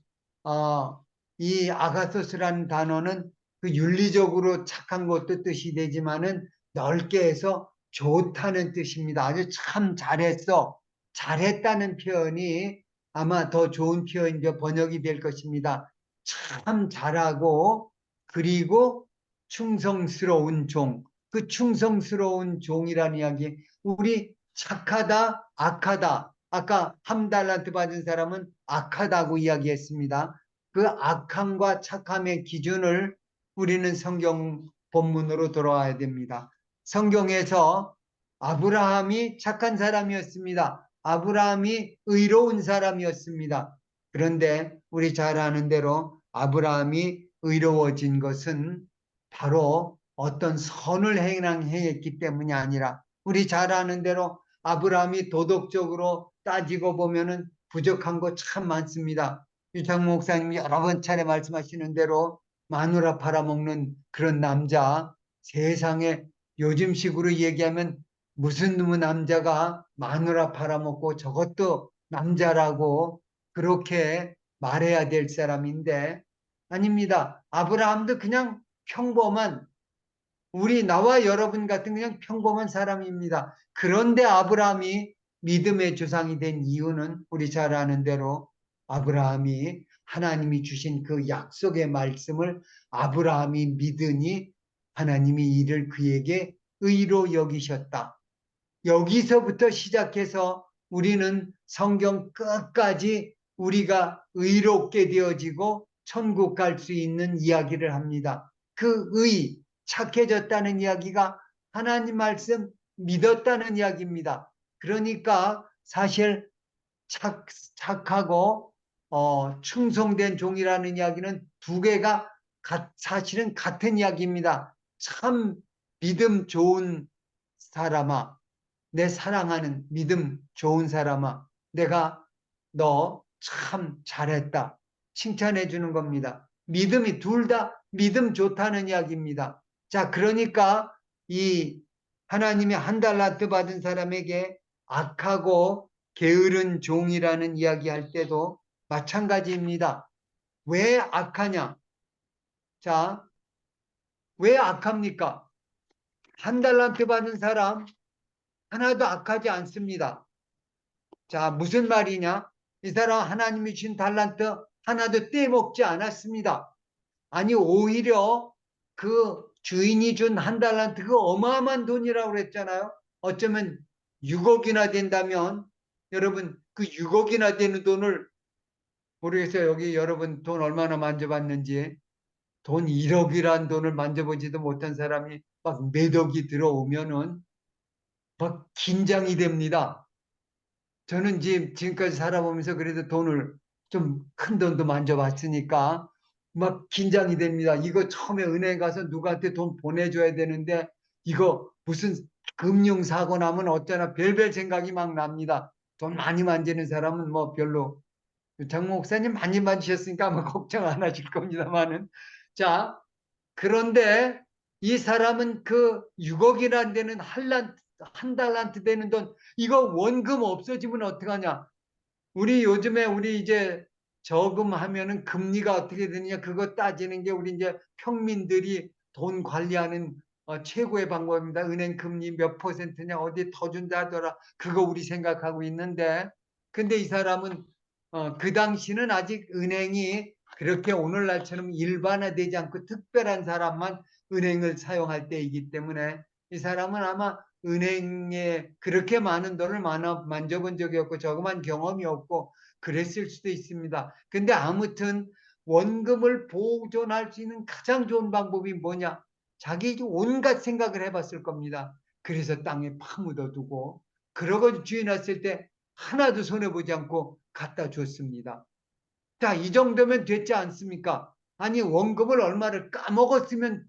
이 아가소스라는 단어는 그 윤리적으로 착한 것도 뜻이 되지만은 넓게 해서 좋다는 뜻입니다. 아주 참 잘했어. 잘했다는 표현이 아마 더 좋은 표현이 번역이 될 것입니다. 참 잘하고 그리고 충성스러운 종. 그 충성스러운 종이라는 이야기. 우리 착하다, 악하다. 아까 1달란트 받은 사람은 악하다고 이야기했습니다. 그 악함과 착함의 기준을 우리는 성경 본문으로 돌아와야 됩니다. 성경에서 아브라함이 착한 사람이었습니다. 아브라함이 의로운 사람이었습니다. 그런데 우리 잘 아는 대로 아브라함이 의로워진 것은 바로 어떤 선을 행했기 때문이 아니라 우리 잘 아는 대로 아브라함이 도덕적으로 따지고 보면은 부족한 거 참 많습니다. 유창 목사님이 여러 번 차례 말씀하시는 대로 마누라 팔아먹는 그런 남자, 세상에 요즘식으로 얘기하면 무슨 놈의 남자가 마누라 팔아먹고 저것도 남자라고 그렇게 말해야 될 사람인데 아닙니다. 아브라함도 그냥 평범한 나와 여러분 같은 그냥 평범한 사람입니다. 그런데 아브라함이 믿음의 조상이 된 이유는 우리 잘 아는 대로 아브라함이 하나님이 주신 그 약속의 말씀을 아브라함이 믿으니 하나님이 이를 그에게 의로 여기셨다. 여기서부터 시작해서 우리는 성경 끝까지 우리가 의롭게 되어지고 천국 갈 수 있는 이야기를 합니다. 그 착해졌다는 이야기가 하나님 말씀 믿었다는 이야기입니다. 그러니까 사실 착하고 충성된 종이라는 이야기는 두 개가 사실은 같은 이야기입니다. 참 믿음 좋은 사람아, 내 사랑하는 믿음 좋은 사람아, 내가 너 참 잘했다. 칭찬해 주는 겁니다. 믿음이 둘 다 믿음 좋다는 이야기입니다. 자, 그러니까 이 하나님이 1달란트 받은 사람에게 악하고 게으른 종이라는 이야기 할 때도 마찬가지입니다. 왜 악하냐? 자, 왜 악합니까? 1달란트 받은 사람 하나도 악하지 않습니다. 자, 무슨 말이냐? 이 사람 하나님이 주신 달란트 하나도 떼먹지 않았습니다. 아니, 오히려 그 주인이 준 한 달란트 그 어마어마한 돈이라고 그랬잖아요. 어쩌면 6억이나 된다면 여러분 그 6억이나 되는 돈을 모르겠어요. 여기 여러분 돈 얼마나 만져봤는지 돈 1억이란 돈을 만져보지도 못한 사람이 막 몇 억이 들어오면은 막 긴장이 됩니다. 저는 지금까지 살아보면서 그래도 돈을 좀 큰 돈도 만져봤으니까 막 긴장이 됩니다. 이거 처음에 은행 가서 누구한테 돈 보내줘야 되는데 이거 무슨 금융사고 나면 어쩌나 별별 생각이 막 납니다. 돈 많이 만지는 사람은 뭐 별로 장 목사님 많이 만지셨으니까 아마 걱정 안 하실 겁니다만은 자 그런데 이 사람은 그 6억이라는 데는 한 달란트 되는 돈 이거 원금 없어지면 어떡하냐? 우리 요즘에 우리 이제 저금하면은 금리가 어떻게 되느냐 그거 따지는 게 우리 이제 평민들이 돈 관리하는 최고의 방법입니다. 은행 금리 몇 퍼센트냐 어디 더 준다 하더라. 그거 우리 생각하고 있는데 근데 이 사람은 그 당시는 아직 은행이 그렇게 오늘날처럼 일반화되지 않고 특별한 사람만 은행을 사용할 때이기 때문에 이 사람은 아마 은행에 그렇게 많은 돈을 만져본 적이 없고 저금한 경험이 없고 그랬을 수도 있습니다. 근데 아무튼 원금을 보존할 수 있는 가장 좋은 방법이 뭐냐? 자기 온갖 생각을 해봤을 겁니다. 그래서 땅에 파묻어 두고 그러고 주인 왔을 때 하나도 손해보지 않고 갖다 줬습니다. 자, 이 정도면 됐지 않습니까? 아니 원금을 얼마를 까먹었으면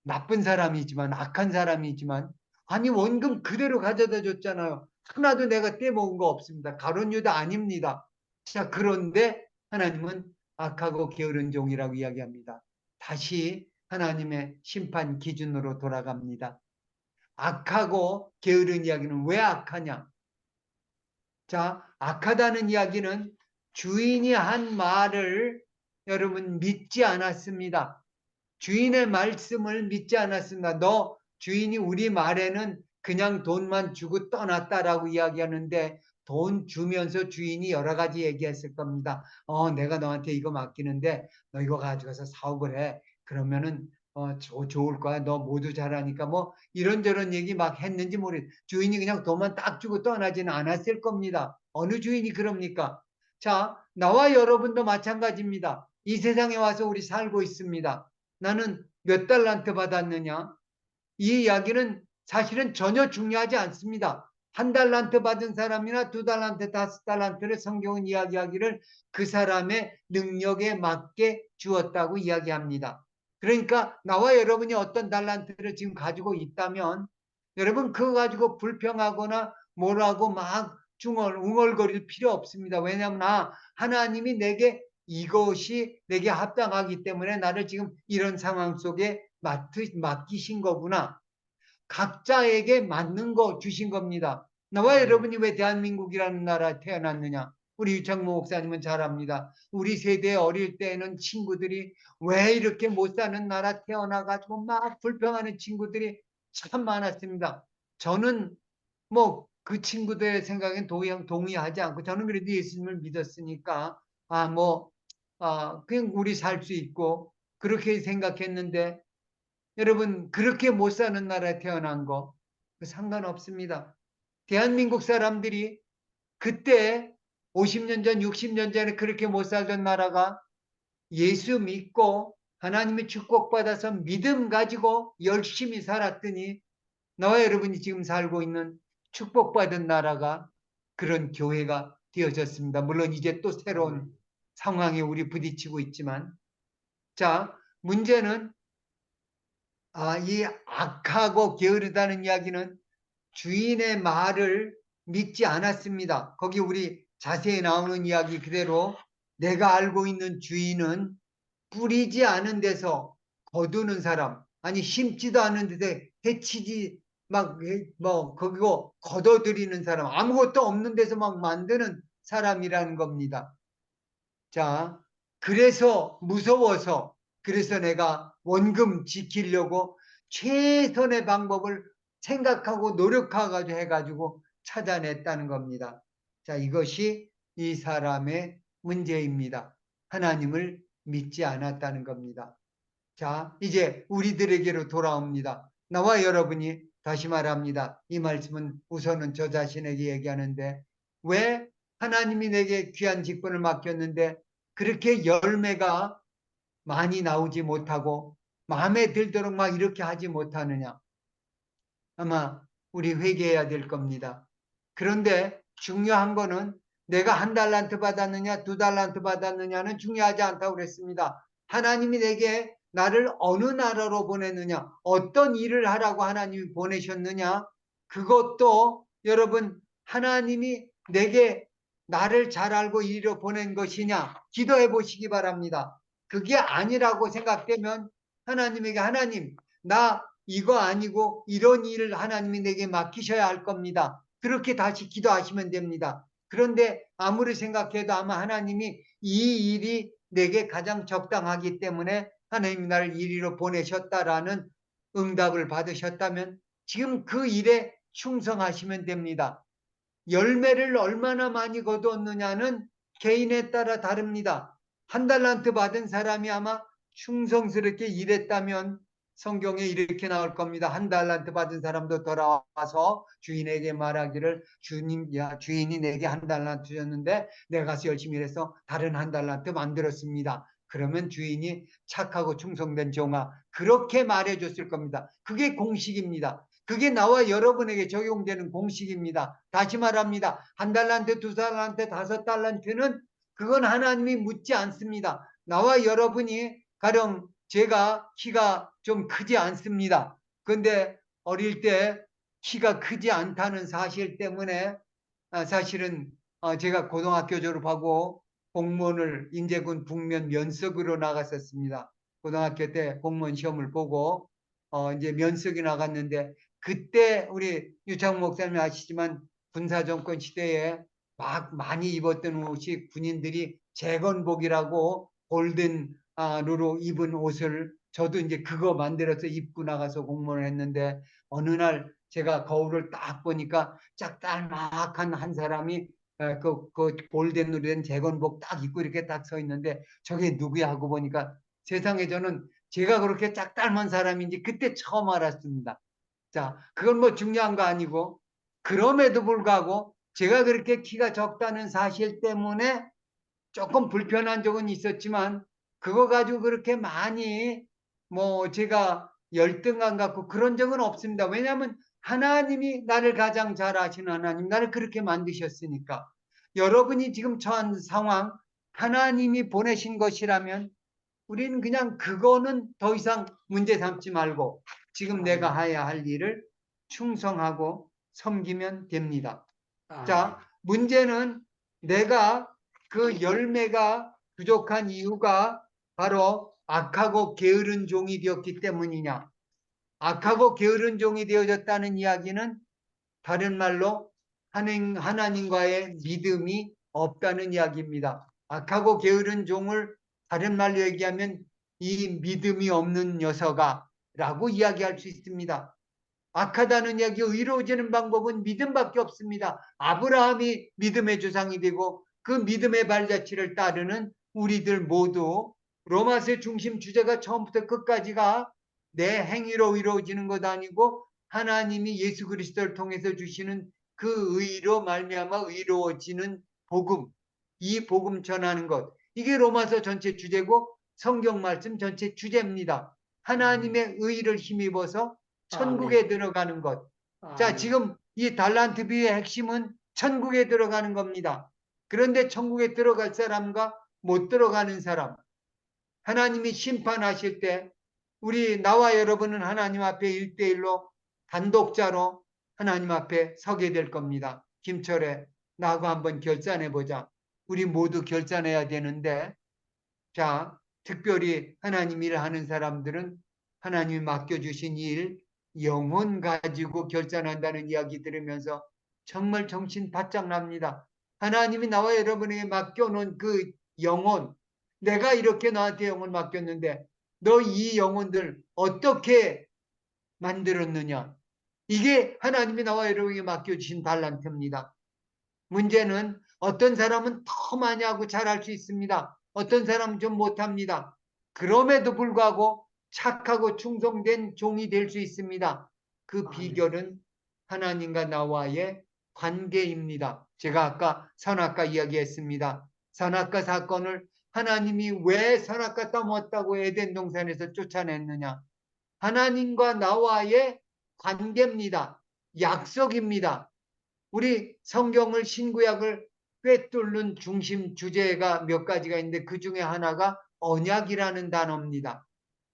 나쁜 사람이지만 악한 사람이지만 아니 원금 그대로 가져다 줬잖아요. 하나도 내가 떼먹은 거 없습니다. 가룟 유다 아닙니다. 자 그런데 하나님은 악하고 게으른 종이라고 이야기합니다. 다시 하나님의 심판 기준으로 돌아갑니다. 악하고 게으른 이야기는 왜 악하냐? 자 악하다는 이야기는 주인이 한 말을 여러분 믿지 않았습니다. 주인의 말씀을 믿지 않았습니다. 너 주인이 우리 말에는 그냥 돈만 주고 떠났다라고 이야기하는데 돈 주면서 주인이 여러 가지 얘기했을 겁니다. 내가 너한테 이거 맡기는데 너 이거 가져가서 사업을 해. 그러면은 좋을 거야. 너 모두 잘하니까 뭐 이런저런 얘기 막 했는지 모르겠어요. 주인이 그냥 돈만 딱 주고 떠나지는 않았을 겁니다. 어느 주인이 그럽니까? 자, 나와 여러분도 마찬가지입니다. 이 세상에 와서 우리 살고 있습니다. 나는 몇 달란트 받았느냐? 이 이야기는 사실은 전혀 중요하지 않습니다. 한 달란트 받은 사람이나 두 달란트, 다섯 달란트를 성경은 이야기하기를 그 사람의 능력에 맞게 주었다고 이야기합니다. 그러니까 나와 여러분이 어떤 달란트를 지금 가지고 있다면 여러분 그거 가지고 불평하거나 뭐라고 막 웅얼거릴 필요 없습니다. 왜냐하면 하나님이 내게 이것이 내게 합당하기 때문에 나를 지금 이런 상황 속에 맡기신 거구나. 각자에게 맞는 거 주신 겁니다. 나와 여러분이 왜 대한민국이라는 나라에 태어났느냐? 우리 유창모 목사님은 잘 압니다. 우리 세대 어릴 때는 친구들이 왜 이렇게 못 사는 나라 태어나가지고 막 불평하는 친구들이 참 많았습니다. 저는 뭐 그 친구들의 생각엔 동의하지 않고 저는 그래도 예수님을 믿었으니까 그냥 우리 살 수 있고 그렇게 생각했는데 여러분 그렇게 못 사는 나라에 태어난 거 상관없습니다. 대한민국 사람들이 그때 50년 전 60년 전에 그렇게 못 살던 나라가 예수 믿고 하나님의 축복받아서 믿음 가지고 열심히 살았더니 나와 여러분이 지금 살고 있는 축복받은 나라가 그런 교회가 되어졌습니다. 물론 이제 또 새로운 상황에 우리 부딪히고 있지만 자 문제는 이 악하고 게으르다는 이야기는 주인의 말을 믿지 않았습니다. 거기 우리 자세히 나오는 이야기 그대로 내가 알고 있는 주인은 뿌리지 않은 데서 거두는 사람 아니 심지도 않은 데서 해치지 거기고 걷어들이는 사람 아무것도 없는 데서 막 만드는 사람이라는 겁니다. 자 그래서 무서워서 그래서 내가 원금 지키려고 최선의 방법을 생각하고 노력하가지고 해가지고 찾아냈다는 겁니다. 자, 이것이 이 사람의 문제입니다. 하나님을 믿지 않았다는 겁니다. 자, 이제 우리들에게로 돌아옵니다. 나와 여러분이 다시 말합니다. 이 말씀은 우선은 저 자신에게 얘기하는데 왜 하나님이 내게 귀한 직분을 맡겼는데 그렇게 열매가 많이 나오지 못하고 마음에 들도록 막 이렇게 하지 못하느냐? 아마 우리 회개해야 될 겁니다. 그런데 중요한 거는 내가 1달란트 받았느냐, 2달란트 받았느냐는 중요하지 않다고 그랬습니다. 하나님이 내게 나를 어느 나라로 보냈느냐, 어떤 일을 하라고 하나님이 보내셨느냐, 그것도 여러분 하나님이 내게 나를 잘 알고 이리로 보낸 것이냐, 기도해 보시기 바랍니다. 그게 아니라고 생각되면 하나님에게 하나님, 나 이거 아니고 이런 일을 하나님이 내게 맡기셔야 할 겁니다. 그렇게 다시 기도하시면 됩니다. 그런데 아무리 생각해도 아마 하나님이 이 일이 내게 가장 적당하기 때문에 하나님이 나를 이리로 보내셨다라는 응답을 받으셨다면 지금 그 일에 충성하시면 됩니다. 열매를 얼마나 많이 거두었느냐는 개인에 따라 다릅니다. 1달란트 받은 사람이 아마 충성스럽게 일했다면 성경에 이렇게 나올 겁니다. 1달란트 받은 사람도 돌아와서 주인에게 말하기를 주인이 내게 1달란트 줬는데 내가 가서 열심히 일해서 다른 1달란트 만들었습니다. 그러면 주인이 착하고 충성된 종아 그렇게 말해줬을 겁니다. 그게 공식입니다. 그게 나와 여러분에게 적용되는 공식입니다. 다시 말합니다. 1달란트, 2달란트, 5달란트는 그건 하나님이 묻지 않습니다. 나와 여러분이 가령 제가 키가 좀 크지 않습니다. 근데 어릴 때 키가 크지 않다는 사실 때문에 사실은 제가 고등학교 졸업하고 공무원을 인제군 북면 면석으로 나갔었습니다. 고등학교 때 공무원 시험을 보고 이제 면석이 나갔는데 그때 우리 유창 목사님이 아시지만 군사정권 시대에 막 많이 입었던 옷이 군인들이 재건복이라고 골든으로 입은 옷을 저도 이제 그거 만들어서 입고 나가서 공무원을 했는데 어느 날 제가 거울을 딱 보니까 짝달막한 한 사람이 그 골든으로 된 재건복 딱 입고 이렇게 딱 서 있는데 저게 누구야 하고 보니까 세상에 저는 제가 그렇게 짝닮은 사람인지 그때 처음 알았습니다. 자, 그건 뭐 중요한 거 아니고 그럼에도 불구하고 제가 그렇게 키가 적다는 사실 때문에 조금 불편한 적은 있었지만 그거 가지고 그렇게 많이 뭐 제가 열등감 갖고 그런 적은 없습니다. 왜냐하면 하나님이 나를 가장 잘 아시는 하나님, 나를 그렇게 만드셨으니까. 여러분이 지금 처한 상황, 하나님이 보내신 것이라면 우리는 그냥 그거는 더 이상 문제 삼지 말고 지금 내가 해야 할 일을 충성하고 섬기면 됩니다. 자, 문제는 내가 그 열매가 부족한 이유가 바로 악하고 게으른 종이 되었기 때문이냐. 악하고 게으른 종이 되어졌다는 이야기는 다른 말로 하나님과의 믿음이 없다는 이야기입니다. 악하고 게으른 종을 다른 말로 얘기하면 이 믿음이 없는 녀석아 라고 이야기할 수 있습니다. 악하다는 이야기, 의로워지는 방법은 믿음밖에 없습니다. 아브라함이 믿음의 조상이 되고 그 믿음의 발자취를 따르는 우리들 모두 로마서의 중심 주제가 처음부터 끝까지가 내 행위로 의로워지는 것 아니고 하나님이 예수 그리스도를 통해서 주시는 그 의로 말미암아 의로워지는 복음, 이 복음 전하는 것, 이게 로마서 전체 주제고 성경 말씀 전체 주제입니다. 하나님의 의를 힘입어서 천국에 들어가는 것. 자, 지금 이 달란트 비유의 핵심은 천국에 들어가는 겁니다. 그런데 천국에 들어갈 사람과 못 들어가는 사람, 하나님이 심판하실 때 우리 나와 여러분은 하나님 앞에 1대1로 단독자로 하나님 앞에 서게 될 겁니다. 김철에 나하고 한번 결산해보자. 우리 모두 결산해야 되는데, 자, 특별히 하나님 일을 하는 사람들은 하나님이 맡겨주신 일, 영혼 가지고 결산한다는 이야기 들으면서 정말 정신 바짝 납니다. 하나님이 나와 여러분에게 맡겨놓은 그 영혼, 내가 이렇게 너한테 영혼 맡겼는데 너 이 영혼들 어떻게 만들었느냐? 이게 하나님이 나와 여러분에게 맡겨주신 달란트입니다. 문제는 어떤 사람은 더 많이 하고 잘할 수 있습니다. 어떤 사람은 좀 못합니다. 그럼에도 불구하고 착하고 충성된 종이 될 수 있습니다. 그 비결은 하나님과 나와의 관계입니다. 제가 아까 선악과 이야기했습니다. 선악과 사건을 하나님이 왜 선악과 따먹었다고 에덴 동산에서 쫓아냈느냐? 하나님과 나와의 관계입니다. 약속입니다. 우리 성경을 신구약을 꿰뚫는 중심 주제가 몇 가지가 있는데 그 중에 하나가 언약이라는 단어입니다.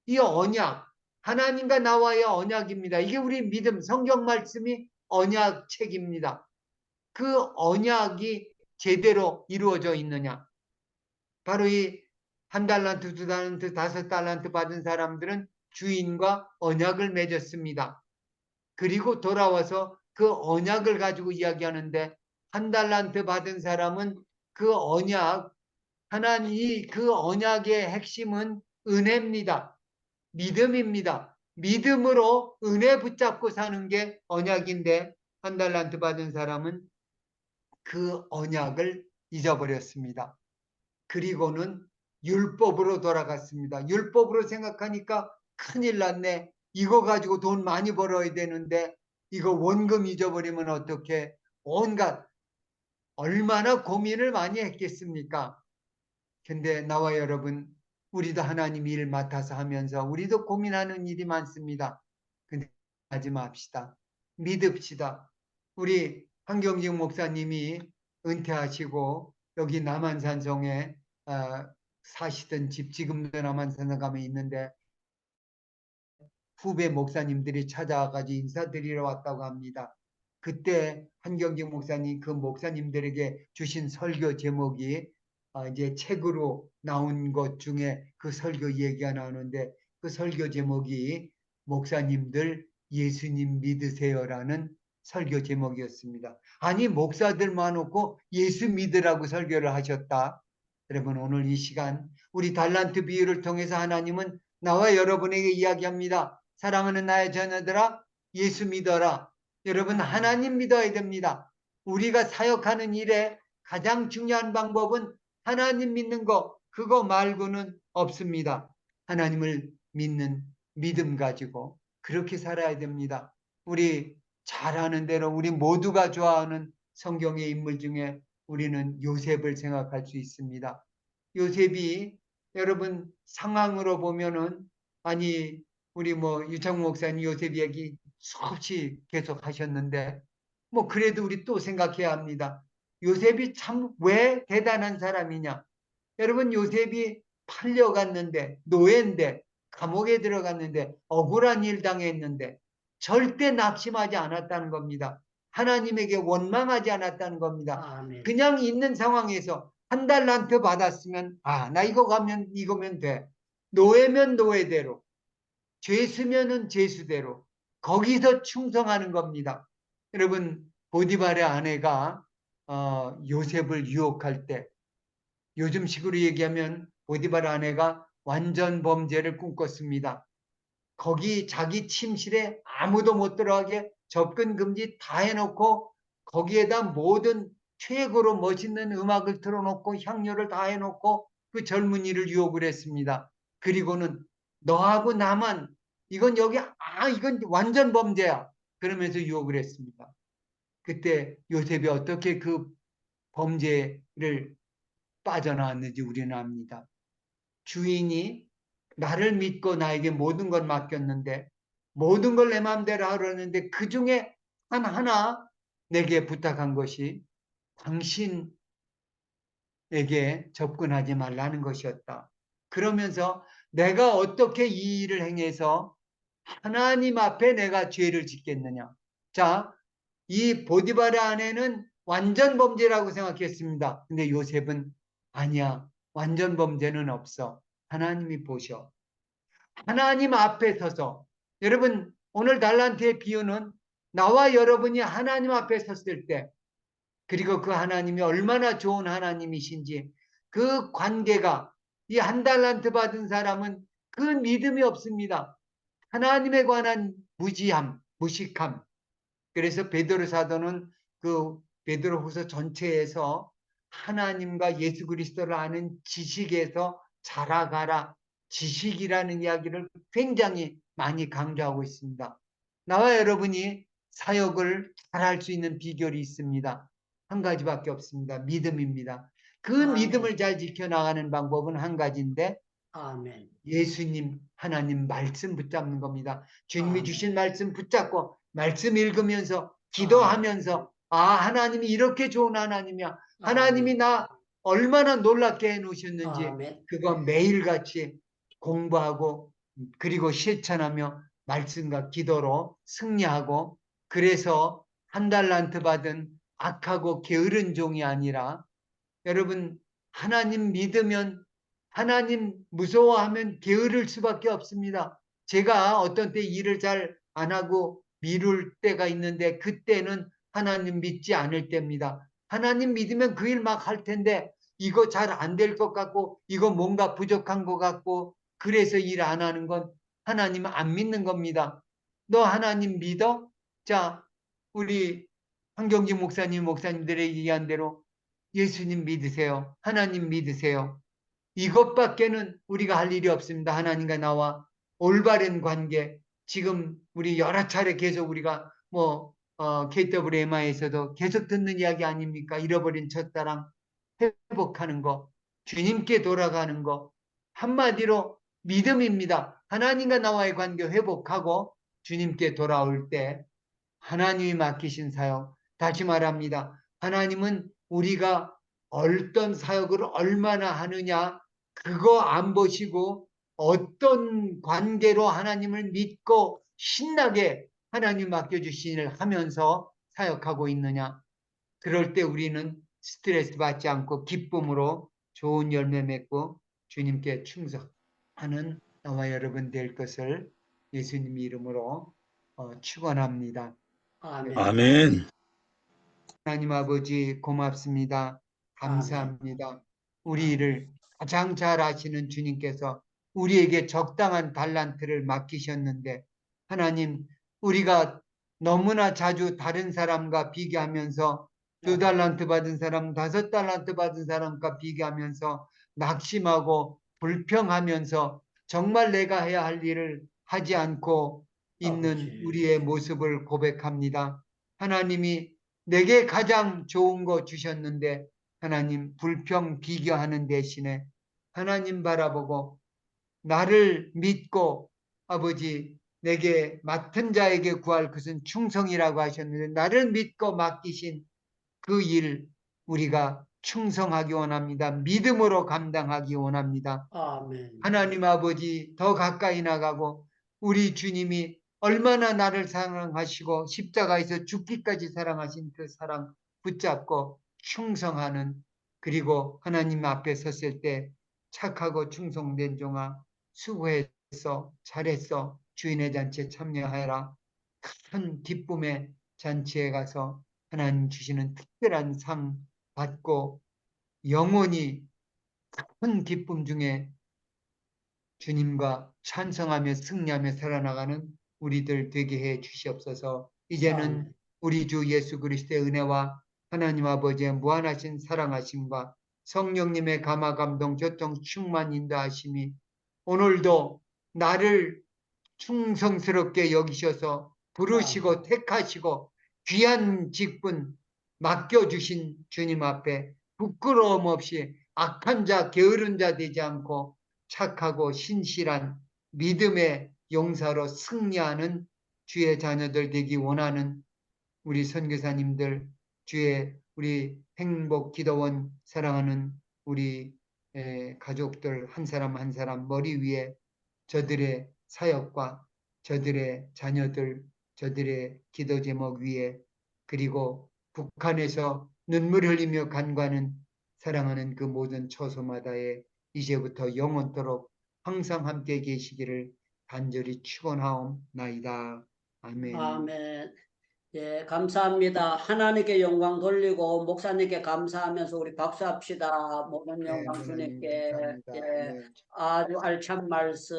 이 언약, 하나님과 나와의 언약입니다. 이게 우리 믿음, 성경 말씀이 언약책입니다. 그 언약이 제대로 이루어져 있느냐? 바로 이 한 달란트, 두 달란트, 다섯 달란트 받은 사람들은 주인과 언약을 맺었습니다. 그리고 돌아와서 그 언약을 가지고 이야기하는데 한 달란트 받은 사람은 그 언약, 하나님 그 언약의 핵심은 은혜입니다. 믿음입니다. 믿음으로 은혜 붙잡고 사는 게 언약인데 한 달란트 받은 사람은 그 언약을 잊어버렸습니다. 그리고는 율법으로 돌아갔습니다. 율법으로 생각하니까 큰일 났네. 이거 가지고 돈 많이 벌어야 되는데 이거 원금 잊어버리면 어떻게? 온갖 얼마나 고민을 많이 했겠습니까? 근데 나와 여러분, 우리도 하나님 일 맡아서 하면서 우리도 고민하는 일이 많습니다. 근데 하지 맙시다. 믿읍시다. 우리 한경직 목사님이 은퇴하시고 여기 남한산성에 사시던 집, 지금도 남한산성 가면 있는데 후배 목사님들이 찾아와가지고 인사드리러 왔다고 합니다. 그때 한경직 목사님 그 목사님들에게 주신 설교 제목이 이제 책으로 나온 것 중에 그 설교 얘기가 나오는데 그 설교 제목이 목사님들 예수님 믿으세요라는 설교 제목이었습니다. 아니 목사들만 놓고 예수 믿으라고 설교를 하셨다. 여러분 오늘 이 시간 우리 달란트 비유를 통해서 하나님은 나와 여러분에게 이야기합니다. 사랑하는 나의 자녀들아 예수 믿어라. 여러분 하나님 믿어야 됩니다. 우리가 사역하는 일에 가장 중요한 방법은 하나님 믿는 거 그거 말고는 없습니다. 하나님을 믿는 믿음 가지고 그렇게 살아야 됩니다. 우리 잘 아는 대로 우리 모두가 좋아하는 성경의 인물 중에 우리는 요셉을 생각할 수 있습니다. 요셉이 여러분 상황으로 보면은 아니 우리 뭐 유창 목사님 요셉 얘기 수없이 계속 하셨는데 뭐 그래도 우리 또 생각해야 합니다. 요셉이 참 왜 대단한 사람이냐? 여러분 요셉이 팔려갔는데 노예인데 감옥에 들어갔는데 억울한 일 당했는데 절대 낙심하지 않았다는 겁니다. 하나님에게 원망하지 않았다는 겁니다. 그냥 있는 상황에서 한 달란트 받았으면 나 이거 가면 이거면 돼. 노예면 노예대로 죄수면은 죄수대로 거기서 충성하는 겁니다. 여러분 보디발의 아내가 요셉을 유혹할 때 요즘 식으로 얘기하면 보디발 아내가 완전 범죄를 꿈꿨습니다. 거기 자기 침실에 아무도 못 들어가게 접근 금지 다 해놓고 거기에다 모든 최고로 멋있는 음악을 틀어놓고 향료를 다 해놓고 그 젊은이를 유혹을 했습니다. 그리고는 너하고 나만 이건 여기 이건 완전 범죄야. 그러면서 유혹을 했습니다. 그때 요셉이 어떻게 그 범죄를 빠져나왔는지 우리는 압니다. 주인이 나를 믿고 나에게 모든 걸 맡겼는데 모든 걸 내 마음대로 하려는데 그 중에 하나 내게 부탁한 것이 당신에게 접근하지 말라는 것이었다. 그러면서 내가 어떻게 이 일을 행해서 하나님 앞에 내가 죄를 짓겠느냐. 자, 이 보디바라 아내는 완전 범죄라고 생각했습니다. 근데 요셉은 아니야. 완전 범죄는 없어. 하나님이 보셔. 하나님 앞에 서서 여러분 오늘 달란트의 비유는 나와 여러분이 하나님 앞에 섰을 때 그리고 그 하나님이 얼마나 좋은 하나님이신지 그 관계가 이 한 달란트 받은 사람은 그 믿음이 없습니다. 하나님에 관한 무지함, 무식함 그래서 베드로 사도는 그 베드로후서 전체에서 하나님과 예수 그리스도를 아는 지식에서 자라가라. 지식이라는 이야기를 굉장히 많이 강조하고 있습니다. 나와 여러분이 사역을 잘할 수 있는 비결이 있습니다. 한 가지밖에 없습니다. 믿음입니다. 그 아멘. 믿음을 잘 지켜나가는 방법은 한 가지인데 아멘. 예수님, 하나님 말씀 붙잡는 겁니다. 주님이 아멘. 주신 말씀 붙잡고 말씀 읽으면서 기도하면서 하나님이 이렇게 좋은 하나님이야. 하나님이 나 얼마나 놀랍게 해놓으셨는지 아멘. 그거 매일같이 공부하고 그리고 실천하며 말씀과 기도로 승리하고 그래서 한 달란트 받은 악하고 게으른 종이 아니라 여러분 하나님 믿으면 하나님 무서워하면 게으를 수밖에 없습니다. 제가 어떤 때 일을 잘 안 하고 미룰 때가 있는데 그때는 하나님 믿지 않을 때입니다. 하나님 믿으면 그 일 막 할 텐데 이거 잘 안 될 것 같고 이거 뭔가 부족한 것 같고 그래서 일 안 하는 건 하나님 안 믿는 겁니다. 너 하나님 믿어? 자, 우리 황경지 목사님들의 얘기한 대로 예수님 믿으세요. 하나님 믿으세요. 이것밖에는 우리가 할 일이 없습니다. 하나님과 나와 올바른 관계. 지금 우리 여러 차례 계속 우리가 KWMI에서도 계속 듣는 이야기 아닙니까? 잃어버린 첫사랑 회복하는 거, 주님께 돌아가는 거. 한마디로 믿음입니다. 하나님과 나와의 관계 회복하고 주님께 돌아올 때 하나님이 맡기신 사역. 다시 말합니다. 하나님은 우리가 어떤 사역을 얼마나 하느냐 그거 안 보시고 어떤 관계로 하나님을 믿고 신나게 하나님 맡겨주신 일을 하면서 사역하고 있느냐. 그럴 때 우리는 스트레스 받지 않고 기쁨으로 좋은 열매 맺고 주님께 충성하는 나와 여러분 될 것을 예수님 이름으로 축원합니다. 아멘. 아멘. 하나님 아버지 고맙습니다. 감사합니다. 우리 일을 가장 잘 아시는 주님께서 우리에게 적당한 달란트를 맡기셨는데 하나님 우리가 너무나 자주 다른 사람과 비교하면서 2달란트 받은 사람, 5달란트 받은 사람과 비교하면서 낙심하고 불평하면서 정말 내가 해야 할 일을 하지 않고 있는 아버지. 우리의 모습을 고백합니다. 하나님이 내게 가장 좋은 거 주셨는데 하나님 불평 비교하는 대신에 하나님 바라보고 나를 믿고 아버지 내게 맡은 자에게 구할 것은 충성이라고 하셨는데 나를 믿고 맡기신 그 일 우리가 충성하기 원합니다. 믿음으로 감당하기 원합니다. 아멘. 하나님 아버지 더 가까이 나가고 우리 주님이 얼마나 나를 사랑하시고 십자가에서 죽기까지 사랑하신 그 사랑 붙잡고 충성하는 그리고 하나님 앞에 섰을 때 착하고 충성된 종아 수고했어 잘했어 주인의 잔치에 참여하여라 큰 기쁨의 잔치에 가서 하나님 주시는 특별한 상 받고 영원히 큰 기쁨 중에 주님과 찬성하며 승리하며 살아나가는 우리들 되게 해 주시옵소서. 이제는 아멘. 우리 주 예수 그리스도의 은혜와 하나님 아버지의 무한하신 사랑하심과 성령님의 감화 감동 교통 충만 인도하심이 오늘도 나를 충성스럽게 여기셔서 부르시고 택하시고 귀한 직분 맡겨주신 주님 앞에 부끄러움 없이 악한 자 게으른 자 되지 않고 착하고 신실한 믿음의 용사로 승리하는 주의 자녀들 되기 원하는 우리 선교사님들 주의 우리 행복 기도원 사랑하는 우리 가족들 한 사람 한 사람 머리 위에 저들의 사역과 저들의 자녀들 저들의 기도 제목 위에 그리고 북한에서 눈물 흘리며 간과하는 사랑하는 그 모든 처소마다에 이제부터 영원토록 항상 함께 계시기를 간절히 축원하옵나이다. 아멘. 아멘. 예, 감사합니다. 하나님께 영광 돌리고 목사님께 감사하면서 우리 박수합시다. 모든 네, 영광 하나님 주님께. 감사합니다. 예, 네. 아주 알찬 말씀,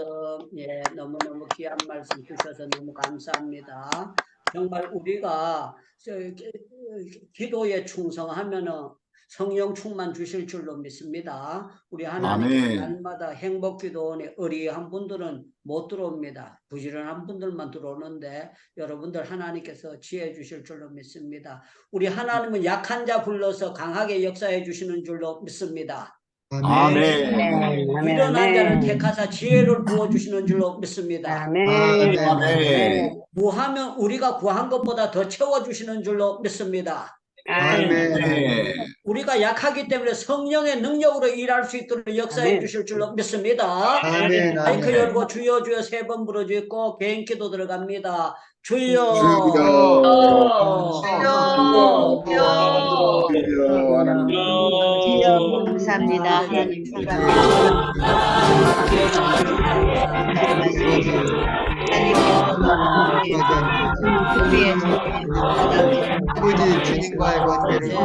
예, 너무너무 귀한 말씀 주셔서 너무 감사합니다. 정말 우리가 기도에 충성하면은 성령 충만 주실 줄로 믿습니다. 우리 하나님께서 아멘. 날마다 행복기도원에 의리한 분들은 못 들어옵니다. 부지런한 분들만 들어오는데 여러분들 하나님께서 지혜 주실 줄로 믿습니다. 우리 하나님은 약한 자 불러서 강하게 역사해 주시는 줄로 믿습니다. 아멘. 미련한 자를 택하사 지혜를 부어주시는 줄로 믿습니다. 아멘. 구하면 우리가 구한 것보다 더 채워주시는 줄로 믿습니다. 아멘. 우리가 약하기 때문에 성령의 능력으로 일할 수 있도록 역사해 주실 줄로 믿습니다. 아멘. 마이크 아멘. 열고 주여 주여 3번 부르짖고 개인 기도 들어갑니다. 주여 감사합니다. 하나님 아버지 주님과의 관계를 나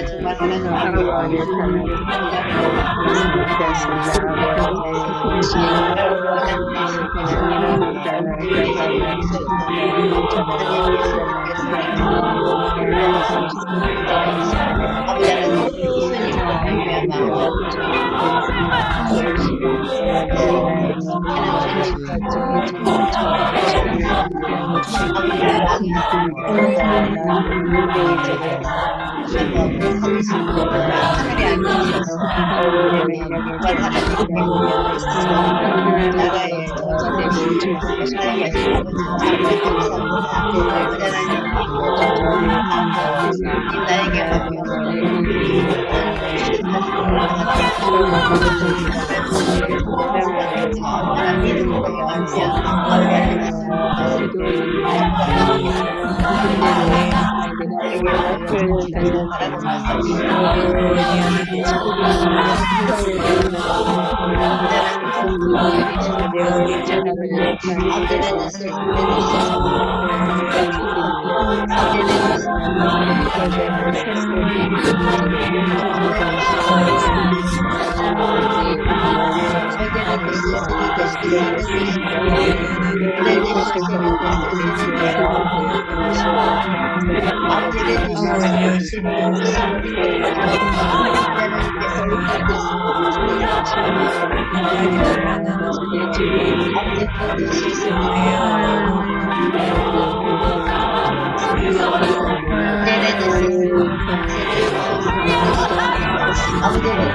정말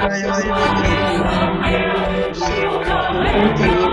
아버지